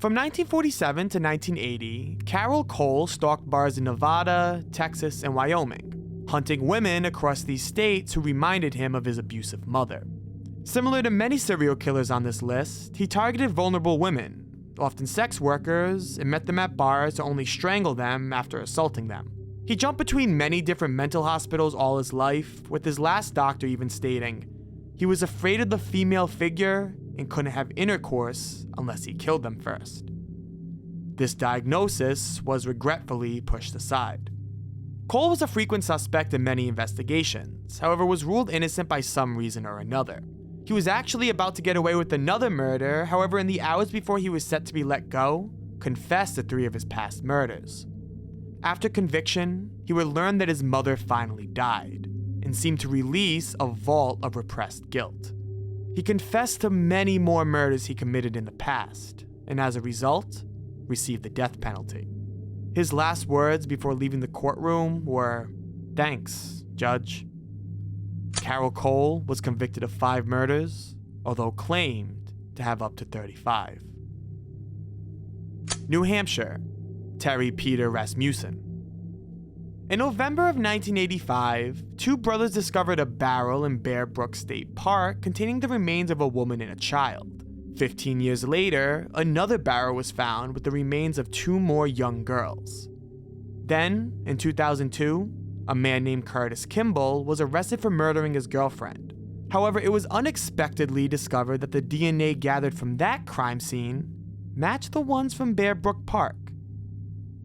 From 1947 to 1980, Carol Cole stalked bars in Nevada, Texas, and Wyoming, hunting women across these states who reminded him of his abusive mother. Similar to many serial killers on this list, he targeted vulnerable women, often sex workers, and met them at bars to only strangle them after assaulting them. He jumped between many different mental hospitals all his life, with his last doctor even stating he was afraid of the female figure and couldn't have intercourse unless he killed them first. This diagnosis was regretfully pushed aside. Cole was a frequent suspect in many investigations, however was ruled innocent by some reason or another. He was actually about to get away with another murder, however in the hours before he was set to be let go, confessed to 3 of his past murders. After conviction, he would learn that his mother finally died, and seemed to release a vault of repressed guilt. He confessed to many more murders he committed in the past, and as a result, received the death penalty. His last words before leaving the courtroom were, "Thanks, Judge." Carol Cole was convicted of 5 murders, although claimed to have up to 35. New Hampshire, Terry Peter Rasmussen. In November of 1985, 2 brothers discovered a barrel in Bear Brook State Park containing the remains of a woman and a child. 15 years later, another barrel was found with the remains of 2 more young girls. Then, in 2002, a man named Curtis Kimball was arrested for murdering his girlfriend. However, it was unexpectedly discovered that the DNA gathered from that crime scene matched the ones from Bear Brook Park.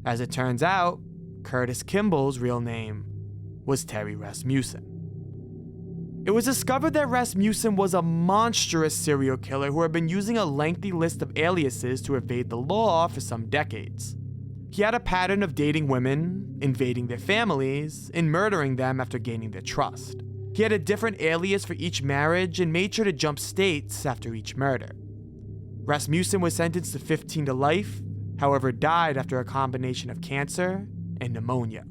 As it turns out, Curtis Kimball's real name was Terry Rasmussen. It was discovered that Rasmussen was a monstrous serial killer who had been using a lengthy list of aliases to evade the law for some decades. He had a pattern of dating women, invading their families, and murdering them after gaining their trust. He had a different alias for each marriage and made sure to jump states after each murder. Rasmussen was sentenced to 15 to life, however died after a combination of cancer and pneumonia.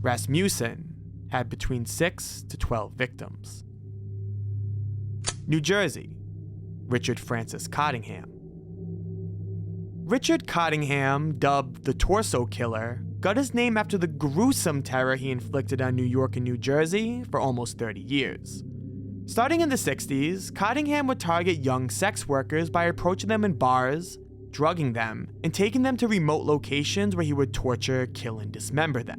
Rasmussen had between 6 to 12 victims. New Jersey, Richard Francis Cottingham. Richard Cottingham, dubbed the Torso Killer, got his name after the gruesome terror he inflicted on New York and New Jersey for almost 30 years. Starting in the 60s, Cottingham would target young sex workers by approaching them in bars, drugging them, and taking them to remote locations where he would torture, kill, and dismember them.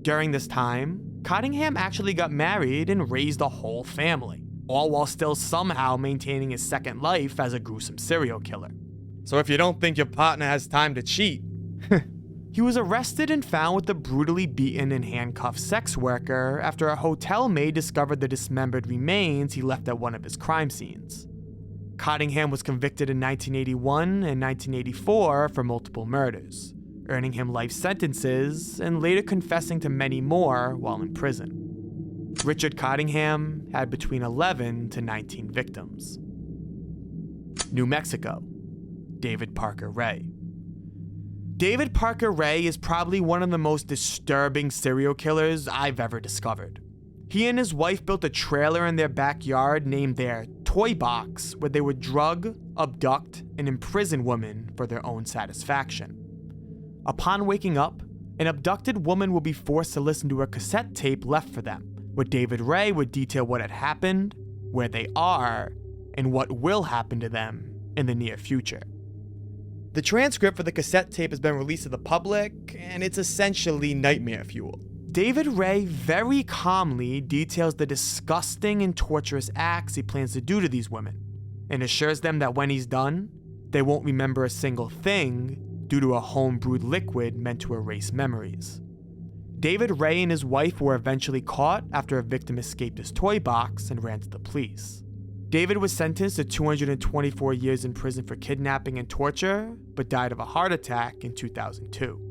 During this time, Cottingham actually got married and raised a whole family, all while still somehow maintaining his second life as a gruesome serial killer. So if you don't think your partner has time to cheat, he was arrested and found with a brutally beaten and handcuffed sex worker after a hotel maid discovered the dismembered remains he left at one of his crime scenes. Cottingham was convicted in 1981 and 1984 for multiple murders, earning him life sentences and later confessing to many more while in prison. Richard Cottingham had between 11 to 19 victims. New Mexico, David Parker Ray. David Parker Ray is probably one of the most disturbing serial killers I've ever discovered. He and his wife built a trailer in their backyard named their Toy Box, where they would drug, abduct, and imprison women for their own satisfaction. Upon waking up, an abducted woman would be forced to listen to a cassette tape left for them, where David Ray would detail what had happened, where they are, and what will happen to them in the near future. The transcript for the cassette tape has been released to the public, and it's essentially nightmare fuel. David Ray very calmly details the disgusting and torturous acts he plans to do to these women, and assures them that when he's done, they won't remember a single thing due to a home-brewed liquid meant to erase memories. David Ray and his wife were eventually caught after a victim escaped his toy box and ran to the police. David was sentenced to 224 years in prison for kidnapping and torture, but died of a heart attack in 2002.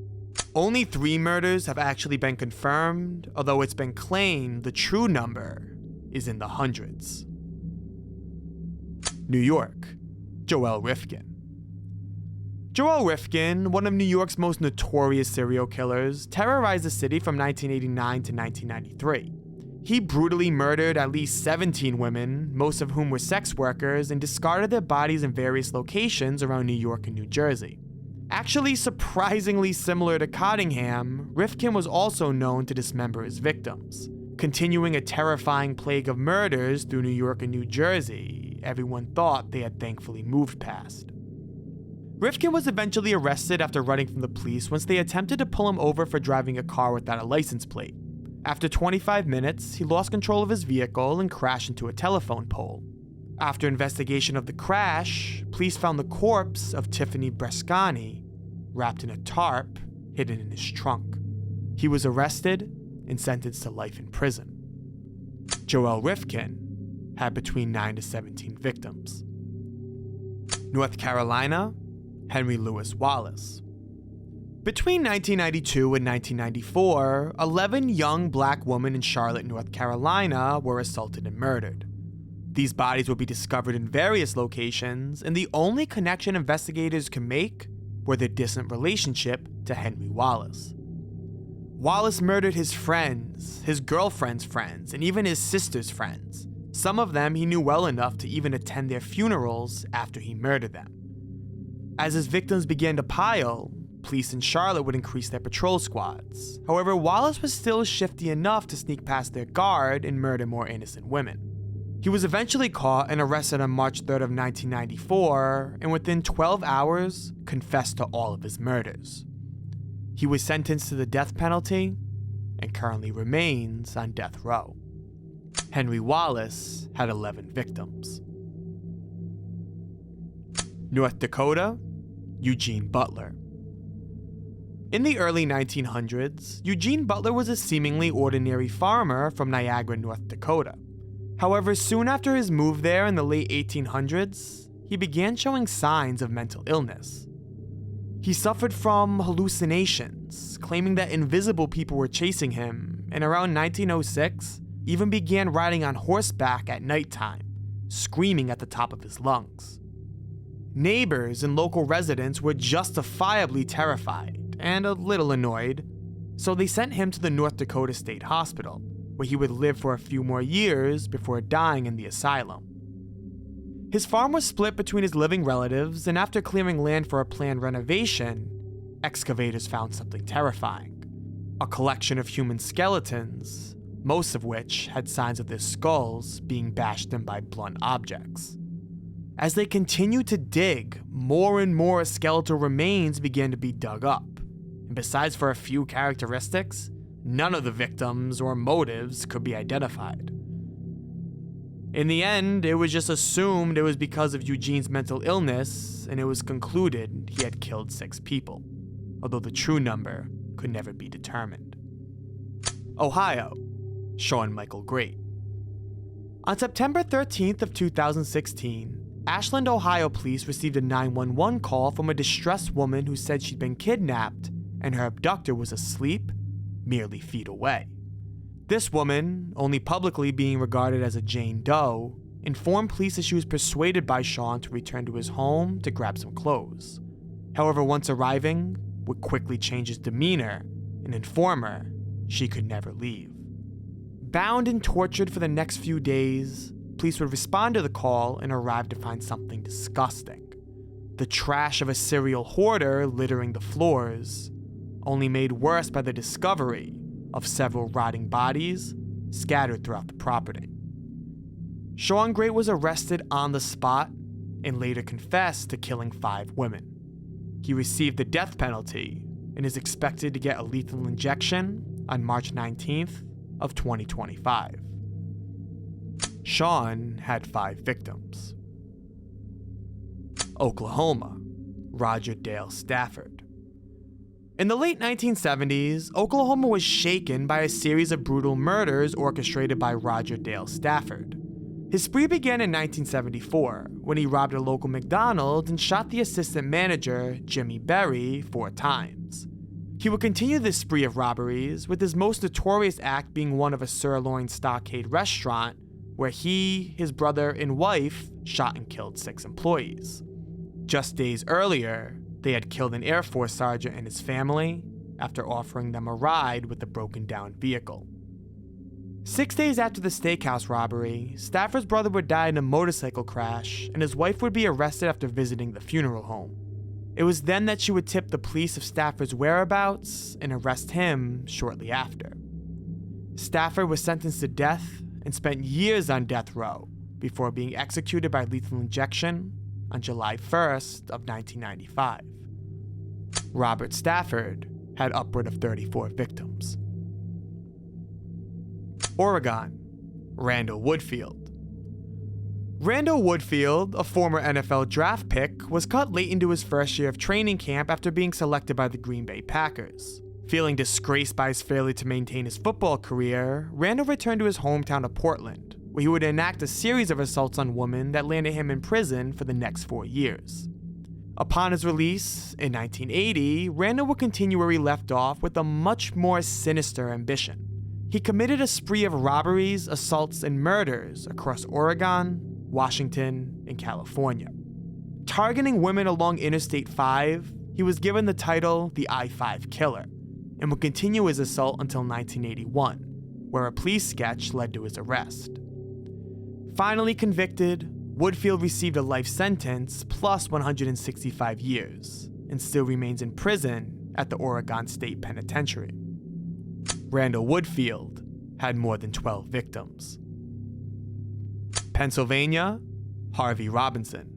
Only 3 murders have actually been confirmed, although it's been claimed the true number is in the hundreds. New York, Joel Rifkin. Joel Rifkin, one of New York's most notorious serial killers, terrorized the city from 1989 to 1993. He brutally murdered at least 17 women, most of whom were sex workers, and discarded their bodies in various locations around New York and New Jersey. Actually surprisingly similar to Cottingham, Rifkin was also known to dismember his victims. Continuing a terrifying plague of murders through New York and New Jersey, everyone thought they had thankfully moved past. Rifkin was eventually arrested after running from the police once they attempted to pull him over for driving a car without a license plate. After 25 minutes, he lost control of his vehicle and crashed into a telephone pole. After investigation of the crash, police found the corpse of Tiffany Brescani wrapped in a tarp hidden in his trunk. He was arrested and sentenced to life in prison. Joel Rifkin had between 9 to 17 victims. North Carolina, Henry Louis Wallace. Between 1992 and 1994, 11 young black women in Charlotte, North Carolina were assaulted and murdered. These bodies would be discovered in various locations, and the only connection investigators could make were their distant relationship to Henry Wallace. Wallace murdered his friends, his girlfriend's friends, and even his sister's friends. Some of them he knew well enough to even attend their funerals after he murdered them. As his victims began to pile, police in Charlotte would increase their patrol squads. However, Wallace was still shifty enough to sneak past their guard and murder more innocent women. He was eventually caught and arrested on March 3rd of 1994, and within 12 hours, confessed to all of his murders. He was sentenced to the death penalty and currently remains on death row. Henry Wallace had 11 victims. North Dakota, Eugene Butler. In the early 1900s, Eugene Butler was a seemingly ordinary farmer from Niagara, North Dakota. However, soon after his move there in the late 1800s, he began showing signs of mental illness. He suffered from hallucinations, claiming that invisible people were chasing him, and around 1906, even began riding on horseback at nighttime, screaming at the top of his lungs. Neighbors and local residents were justifiably terrified and a little annoyed, so they sent him to the North Dakota State Hospital, where he would live for a few more years before dying in the asylum. His farm was split between his living relatives, and after clearing land for a planned renovation, excavators found something terrifying: a collection of human skeletons, most of which had signs of their skulls being bashed in by blunt objects. As they continued to dig, more and more skeletal remains began to be dug up, and besides for a few characteristics, none of the victims or motives could be identified. In the end, it was just assumed it was because of Eugene's mental illness, and it was concluded he had killed 6 people, although the true number could never be determined. Ohio, Shawn Michael Great. On September 13th of 2016, Ashland, Ohio police received a 911 call from a distressed woman who said she'd been kidnapped and her abductor was asleep merely feet away. This woman, only publicly being regarded as a Jane Doe, informed police that she was persuaded by Shawn to return to his home to grab some clothes. However, once arriving, would quickly change his demeanor and inform her she could never leave. Bound and tortured for the next few days, police would respond to the call and arrive to find something disgusting: the trash of a serial hoarder littering the floors, only made worse by the discovery of several rotting bodies scattered throughout the property. Shawn Great was arrested on the spot and later confessed to killing 5 women. He received the death penalty and is expected to get a lethal injection on March 19th of 2025. Shawn had 5 victims. Oklahoma, Roger Dale Stafford. In the late 1970s, Oklahoma was shaken by a series of brutal murders orchestrated by Roger Dale Stafford. His spree began in 1974, when he robbed a local McDonald's and shot the assistant manager, Jimmy Berry, 4 times. He would continue this spree of robberies, with his most notorious act being one of a sirloin stockade restaurant, where he, his brother, and wife shot and killed 6 employees. Just days earlier, they had killed an Air Force sergeant and his family after offering them a ride with a broken down vehicle. 6 days after the steakhouse robbery, Stafford's brother would die in a motorcycle crash, and his wife would be arrested after visiting the funeral home. It was then that she would tip the police of Stafford's whereabouts and arrest him shortly after. Stafford was sentenced to death and spent years on death row before being executed by lethal injection on July 1st of 1995. Robert Stafford had upward of 34 victims. Oregon, Randall Woodfield. Randall Woodfield, a former NFL draft pick, was cut late into his first year of training camp after being selected by the Green Bay Packers. Feeling disgraced by his failure to maintain his football career, Randall returned to his hometown of Portland, where he would enact a series of assaults on women that landed him in prison for the next 4 years. Upon his release, in 1980, Randall would continue where he left off with a much more sinister ambition. He committed a spree of robberies, assaults, and murders across Oregon, Washington, and California. Targeting women along Interstate 5, he was given the title the I-5 Killer, and would continue his assault until 1981, where a police sketch led to his arrest. Finally convicted, Woodfield received a life sentence plus 165 years, and still remains in prison at the Oregon State Penitentiary. Randall Woodfield had more than 12 victims. Pennsylvania, Harvey Robinson.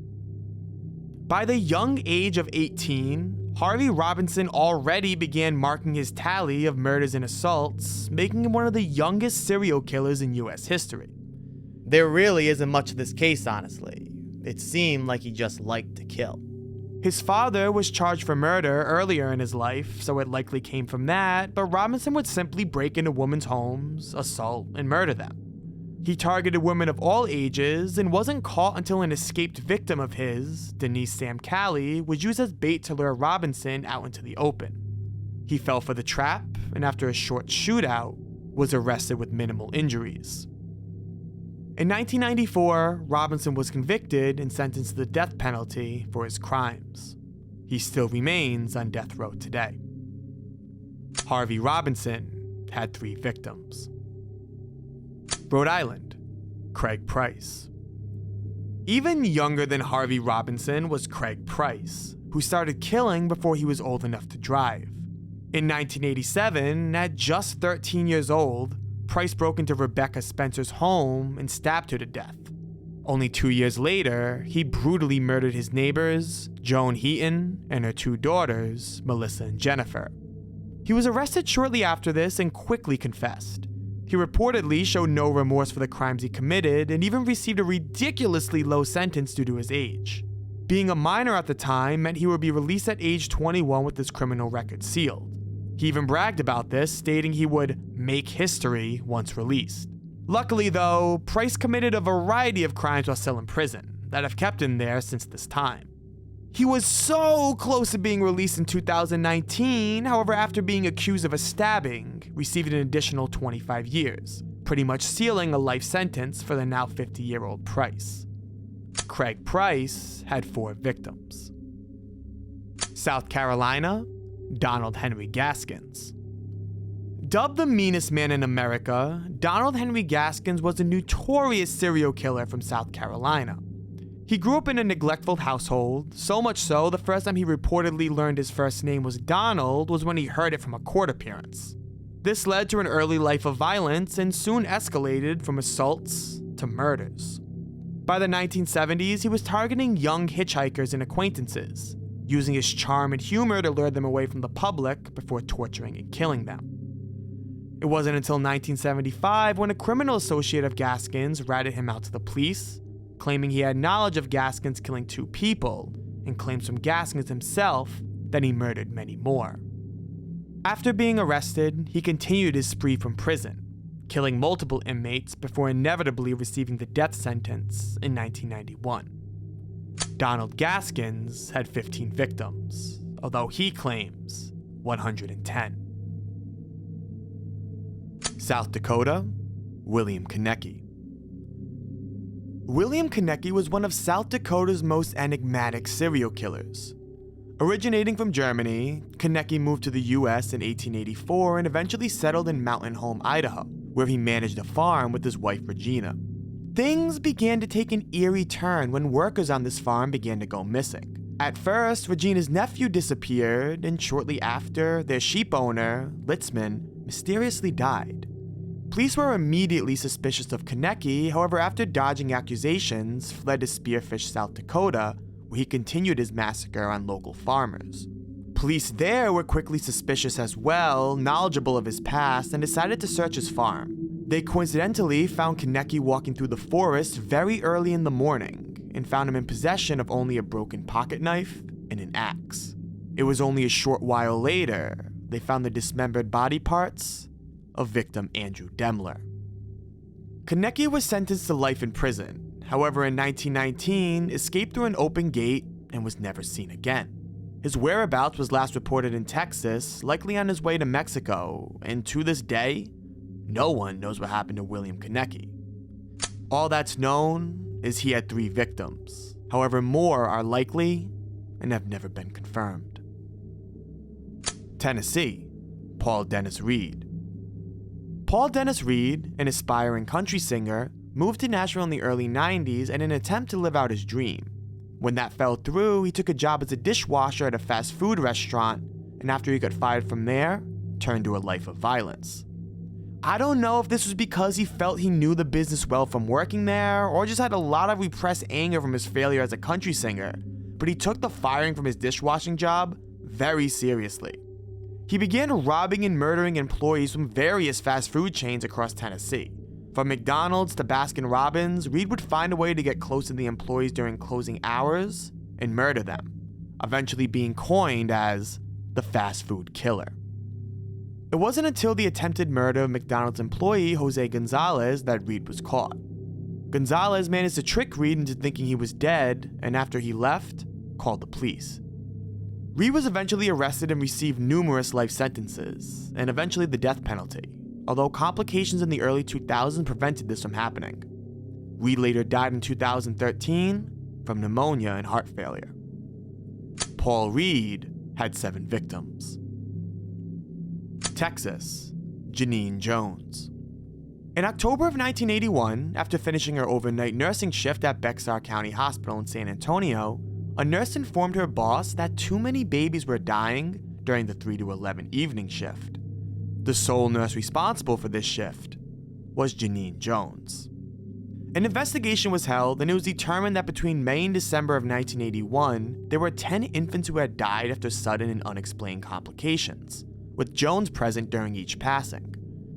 By the young age of 18, Harvey Robinson already began marking his tally of murders and assaults, making him one of the youngest serial killers in US history. There really isn't much to this case, honestly. It seemed like he just liked to kill. His father was charged for murder earlier in his life, so it likely came from that, but Robinson would simply break into women's homes, assault, and murder them. He targeted women of all ages and wasn't caught until an escaped victim of his, Denise Sam Calley, was used as bait to lure Robinson out into the open. He fell for the trap, and after a short shootout, was arrested with minimal injuries. In 1994, Robinson was convicted and sentenced to the death penalty for his crimes. He still remains on death row today. Harvey Robinson had 3 victims. Rhode Island, Craig Price. Even younger than Harvey Robinson was Craig Price, who started killing before he was old enough to drive. In 1987, at just 13 years old, Price broke into Rebecca Spencer's home and stabbed her to death. Only 2 years later, he brutally murdered his neighbors, Joan Heaton, and her 2 daughters, Melissa and Jennifer. He was arrested shortly after this and quickly confessed. He reportedly showed no remorse for the crimes he committed and even received a ridiculously low sentence due to his age. Being a minor at the time meant he would be released at age 21 with his criminal record sealed. He even bragged about this, stating he would make history once released. Luckily though, Price committed a variety of crimes while still in prison that have kept him there since this time. He was so close to being released in 2019, however, after being accused of a stabbing, received an additional 25 years, pretty much sealing a life sentence for the now 50-year-old Price. Craig Price had 4 victims. South Carolina, Donald Henry Gaskins. Dubbed the meanest man in America, Donald Henry Gaskins was a notorious serial killer from South Carolina. He grew up in a neglectful household, so much so the first time he reportedly learned his first name was Donald was when he heard it from a court appearance. This led to an early life of violence and soon escalated from assaults to murders. By the 1970s, he was targeting young hitchhikers and acquaintances, using his charm and humor to lure them away from the public before torturing and killing them. It wasn't until 1975 when a criminal associate of Gaskins ratted him out to the police, claiming he had knowledge of Gaskins killing 2 people, and claims from Gaskins himself that he murdered many more. After being arrested, he continued his spree from prison, killing multiple inmates before inevitably receiving the death sentence in 1991. Donald Gaskins had 15 victims, although he claims 110. South Dakota, William Konecki. William Konecki was one of South Dakota's most enigmatic serial killers. Originating from Germany, Konecki moved to the US in 1884 and eventually settled in Mountain Home, Idaho, where he managed a farm with his wife Regina. Things began to take an eerie turn when workers on this farm began to go missing. At first, Regina's nephew disappeared, and shortly after, their sheep owner, Litzman, mysteriously died. Police were immediately suspicious of Konecki, however, after dodging accusations, fled to Spearfish, South Dakota, where he continued his massacre on local farmers. Police there were quickly suspicious as well, knowledgeable of his past, and decided to search his farm. They coincidentally found Konecki walking through the forest very early in the morning and found him in possession of only a broken pocket knife and an axe. It was only a short while later they found the dismembered body parts of victim Andrew Demler. Konecki was sentenced to life in prison, however in 1919 escaped through an open gate and was never seen again. His whereabouts was last reported in Texas, likely on his way to Mexico, and to this day, no one knows what happened to William Konecki. All that's known is he had 3 victims. However, more are likely and have never been confirmed. Tennessee, Paul Dennis Reed. Paul Dennis Reed, an aspiring country singer, moved to Nashville in the early 90s in an attempt to live out his dream. When that fell through, he took a job as a dishwasher at a fast food restaurant, and after he got fired from there, turned to a life of violence. I don't know if this was because he felt he knew the business well from working there, or just had a lot of repressed anger from his failure as a country singer, but he took the firing from his dishwashing job very seriously. He began robbing and murdering employees from various fast food chains across Tennessee. From McDonald's to Baskin-Robbins, Reed would find a way to get close to the employees during closing hours and murder them, eventually being coined as the fast food killer. It wasn't until the attempted murder of McDonald's employee Jose Gonzalez that Reed was caught. Gonzalez managed to trick Reed into thinking he was dead, and after he left, called the police. Reed was eventually arrested and received numerous life sentences, and eventually the death penalty, although complications in the early 2000s prevented this from happening. Reed later died in 2013 from pneumonia and heart failure. Paul Reed had 7 victims. Texas, Janine Jones. In October of 1981, after finishing her overnight nursing shift at Bexar County Hospital in San Antonio, a nurse informed her boss that too many babies were dying during the 3 to 11 evening shift. The sole nurse responsible for this shift was Janine Jones. An investigation was held, and it was determined that between May and December of 1981, there were 10 infants who had died after sudden and unexplained complications, with Jones present during each passing.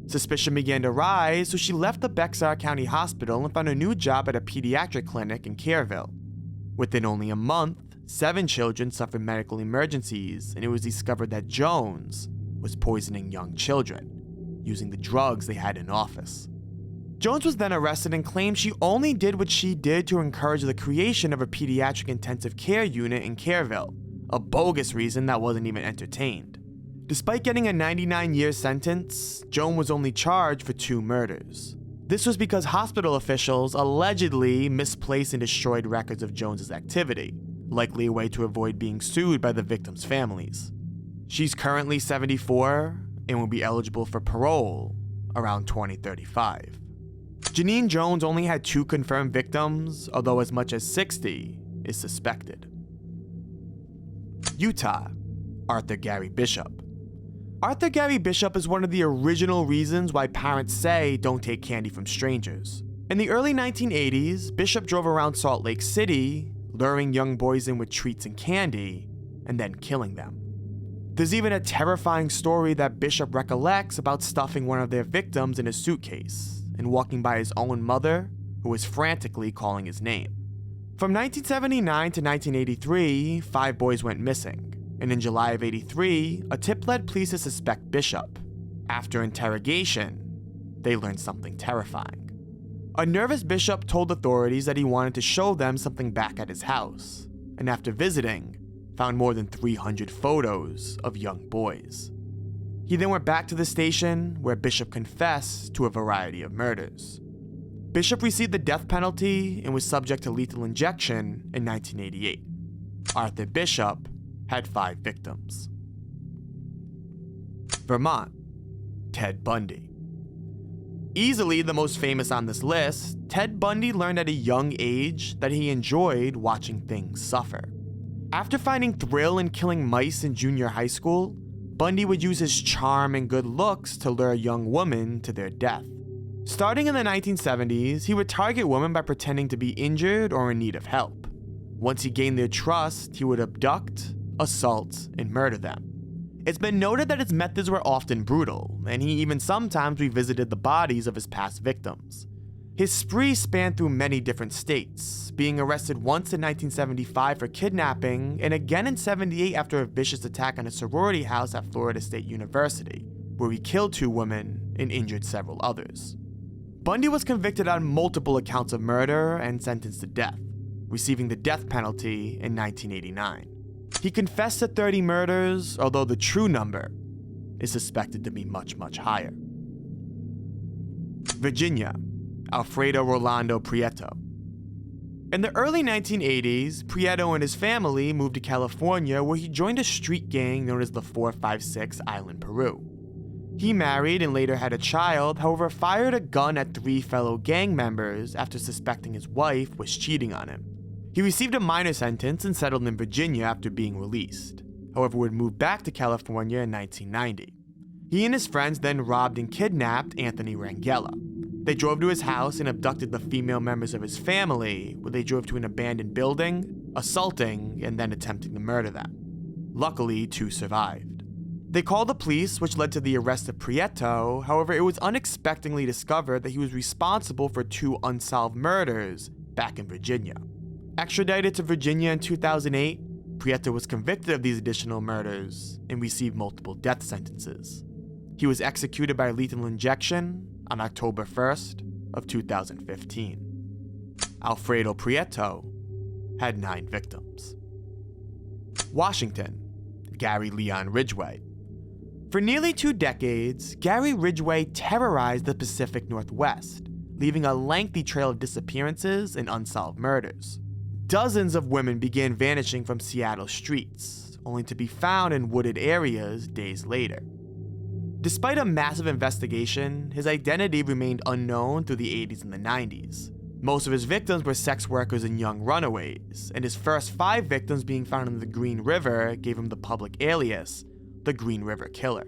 Suspicion began to rise, so she left the Bexar County Hospital and found a new job at a pediatric clinic in Kerrville. Within only a month, 7 children suffered medical emergencies, and it was discovered that Jones was poisoning young children, using the drugs they had in office. Jones was then arrested and claimed she only did what she did to encourage the creation of a pediatric intensive care unit in Kerrville, a bogus reason that wasn't even entertained. Despite getting a 99-year sentence, Jones was only charged for 2 murders. This was because hospital officials allegedly misplaced and destroyed records of Jones's activity, likely a way to avoid being sued by the victims' families. She's currently 74 and will be eligible for parole around 2035. Janine Jones only had 2 confirmed victims, although as much as 60 is suspected. Utah, Arthur Gary Bishop. Arthur Gary Bishop is one of the original reasons why parents say don't take candy from strangers. In the early 1980s, Bishop drove around Salt Lake City, luring young boys in with treats and candy, and then killing them. There's even a terrifying story that Bishop recollects about stuffing one of their victims in a suitcase and walking by his own mother, who was frantically calling his name. From 1979 to 1983, 5 boys went missing. And in July of '83, a tip led police to suspect Bishop. After interrogation, they learned something terrifying. A nervous Bishop told authorities that he wanted to show them something back at his house, and after visiting, found more than 300 photos of young boys. He then went back to the station, where Bishop confessed to a variety of murders. Bishop received the death penalty and was subject to lethal injection in 1988. Arthur Bishop had 5 victims. Vermont, Ted Bundy. Easily the most famous on this list, Ted Bundy learned at a young age that he enjoyed watching things suffer. After finding thrill in killing mice in junior high school, Bundy would use his charm and good looks to lure young women to their death. Starting in the 1970s, he would target women by pretending to be injured or in need of help. Once he gained their trust, he would abduct, assault, and murder them. It's been noted that his methods were often brutal, and he even sometimes revisited the bodies of his past victims. His spree spanned through many different states, being arrested once in 1975 for kidnapping and again in 78 after a vicious attack on a sorority house at Florida State University, where he killed 2 women and injured several others. Bundy was convicted on multiple accounts of murder and sentenced to death, receiving the death penalty in 1989. He confessed to 30 murders, although the true number is suspected to be much, much higher. Virginia, Alfredo Rolando Prieto. In the early 1980s, Prieto and his family moved to California, where he joined a street gang known as the 456 Island Peru. He married and later had a child, however fired a gun at 3 fellow gang members after suspecting his wife was cheating on him. He received a minor sentence and settled in Virginia after being released, however would move back to California in 1990. He and his friends then robbed and kidnapped Anthony Rangella. They drove to his house and abducted the female members of his family, where they drove to an abandoned building, assaulting, and then attempting to murder them. Luckily, 2 survived. They called the police, which led to the arrest of Prieto, however it was unexpectedly discovered that he was responsible for 2 unsolved murders back in Virginia. Extradited to Virginia in 2008, Prieto was convicted of these additional murders and received multiple death sentences. He was executed by lethal injection on October 1st of 2015. Alfredo Prieto had 9 victims. Washington, Gary Leon Ridgway. For nearly 2 decades, Gary Ridgway terrorized the Pacific Northwest, leaving a lengthy trail of disappearances and unsolved murders. Dozens of women began vanishing from Seattle streets, only to be found in wooded areas days later. Despite a massive investigation, his identity remained unknown through the 80s and the 90s. Most of his victims were sex workers and young runaways, and his first 5 victims being found in the Green River gave him the public alias, the Green River Killer.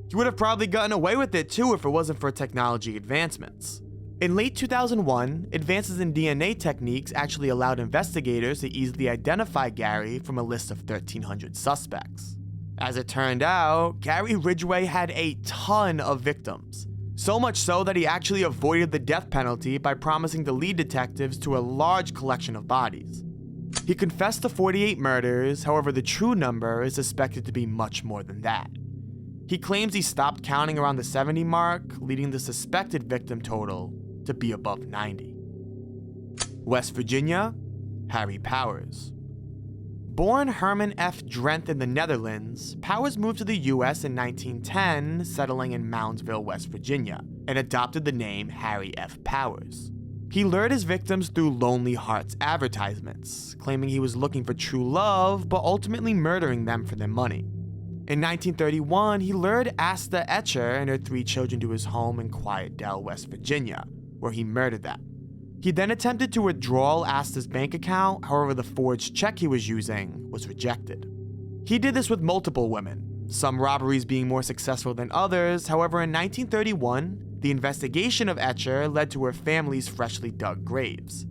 He would have probably gotten away with it too if it wasn't for technology advancements. In late 2001, advances in DNA techniques actually allowed investigators to easily identify Gary from a list of 1,300 suspects. As it turned out, Gary Ridgway had a ton of victims. So much so that he actually avoided the death penalty by promising to lead detectives to a large collection of bodies. He confessed to 48 murders, however the true number is suspected to be much more than that. He claims he stopped counting around the 70 mark, leading the suspected victim total to be above 90. West Virginia, Harry Powers. Born Herman F. Drent in the Netherlands, Powers moved to the US in 1910, settling in Moundsville, West Virginia, and adopted the name Harry F. Powers. He lured his victims through Lonely Hearts advertisements, claiming he was looking for true love, but ultimately murdering them for their money. In 1931, he lured Asta Etcher and her 3 children to his home in Quiet Dell, West Virginia, where he murdered them. He then attempted to withdraw Asta's bank account, however the forged check he was using was rejected. He did this with multiple women, some robberies being more successful than others. However, in 1931, the investigation of Etcher led to her family's freshly dug graves.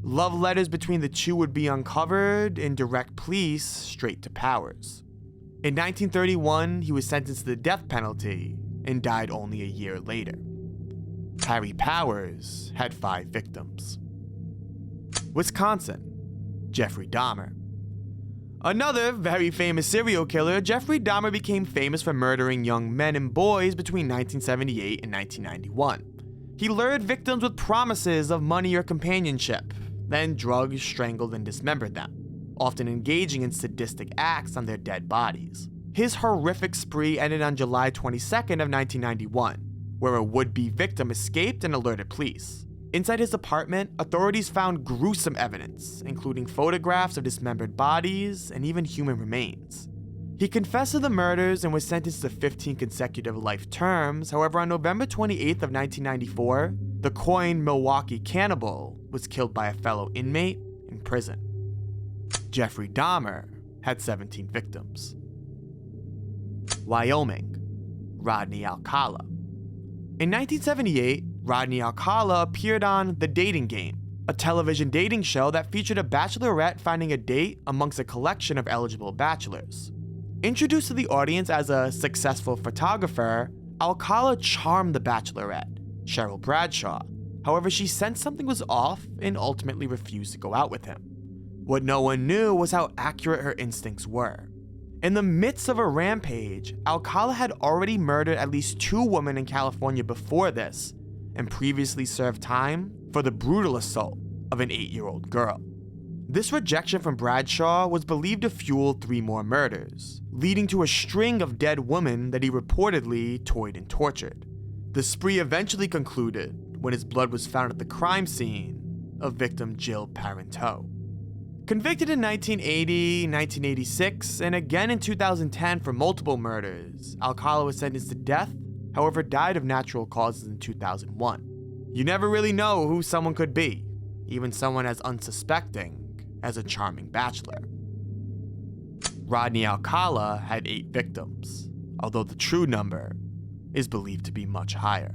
Love letters between the 2 would be uncovered and direct pleas straight to Powers. In 1931, he was sentenced to the death penalty and died only a year later. Harry Powers had 5 victims. Wisconsin, Jeffrey Dahmer. Another very famous serial killer, Jeffrey Dahmer became famous for murdering young men and boys between 1978 and 1991. He lured victims with promises of money or companionship, then drugged, strangled, and dismembered them, often engaging in sadistic acts on their dead bodies. His horrific spree ended on July 22nd of 1991, where a would-be victim escaped and alerted police. Inside his apartment, authorities found gruesome evidence, including photographs of dismembered bodies and even human remains. He confessed to the murders and was sentenced to 15 consecutive life terms. However, on November 28th of 1994, the coined Milwaukee Cannibal was killed by a fellow inmate in prison. Jeffrey Dahmer had 17 victims. Wyoming, Rodney Alcala. In 1978, Rodney Alcala appeared on The Dating Game, a television dating show that featured a bachelorette finding a date amongst a collection of eligible bachelors. Introduced to the audience as a successful photographer, Alcala charmed the bachelorette, Cheryl Bradshaw. However, she sensed something was off and ultimately refused to go out with him. What no one knew was how accurate her instincts were. In the midst of a rampage, Alcala had already murdered at least 2 women in California before this, and previously served time for the brutal assault of an 8-year-old girl. This rejection from Bradshaw was believed to fuel 3 more murders, leading to a string of dead women that he reportedly toyed and tortured. The spree eventually concluded when his blood was found at the crime scene of victim Jill Parenteau. Convicted in 1980, 1986, and again in 2010 for multiple murders, Alcala was sentenced to death, however died of natural causes in 2001. You never really know who someone could be, even someone as unsuspecting as a charming bachelor. Rodney Alcala had 8 victims, although the true number is believed to be much higher.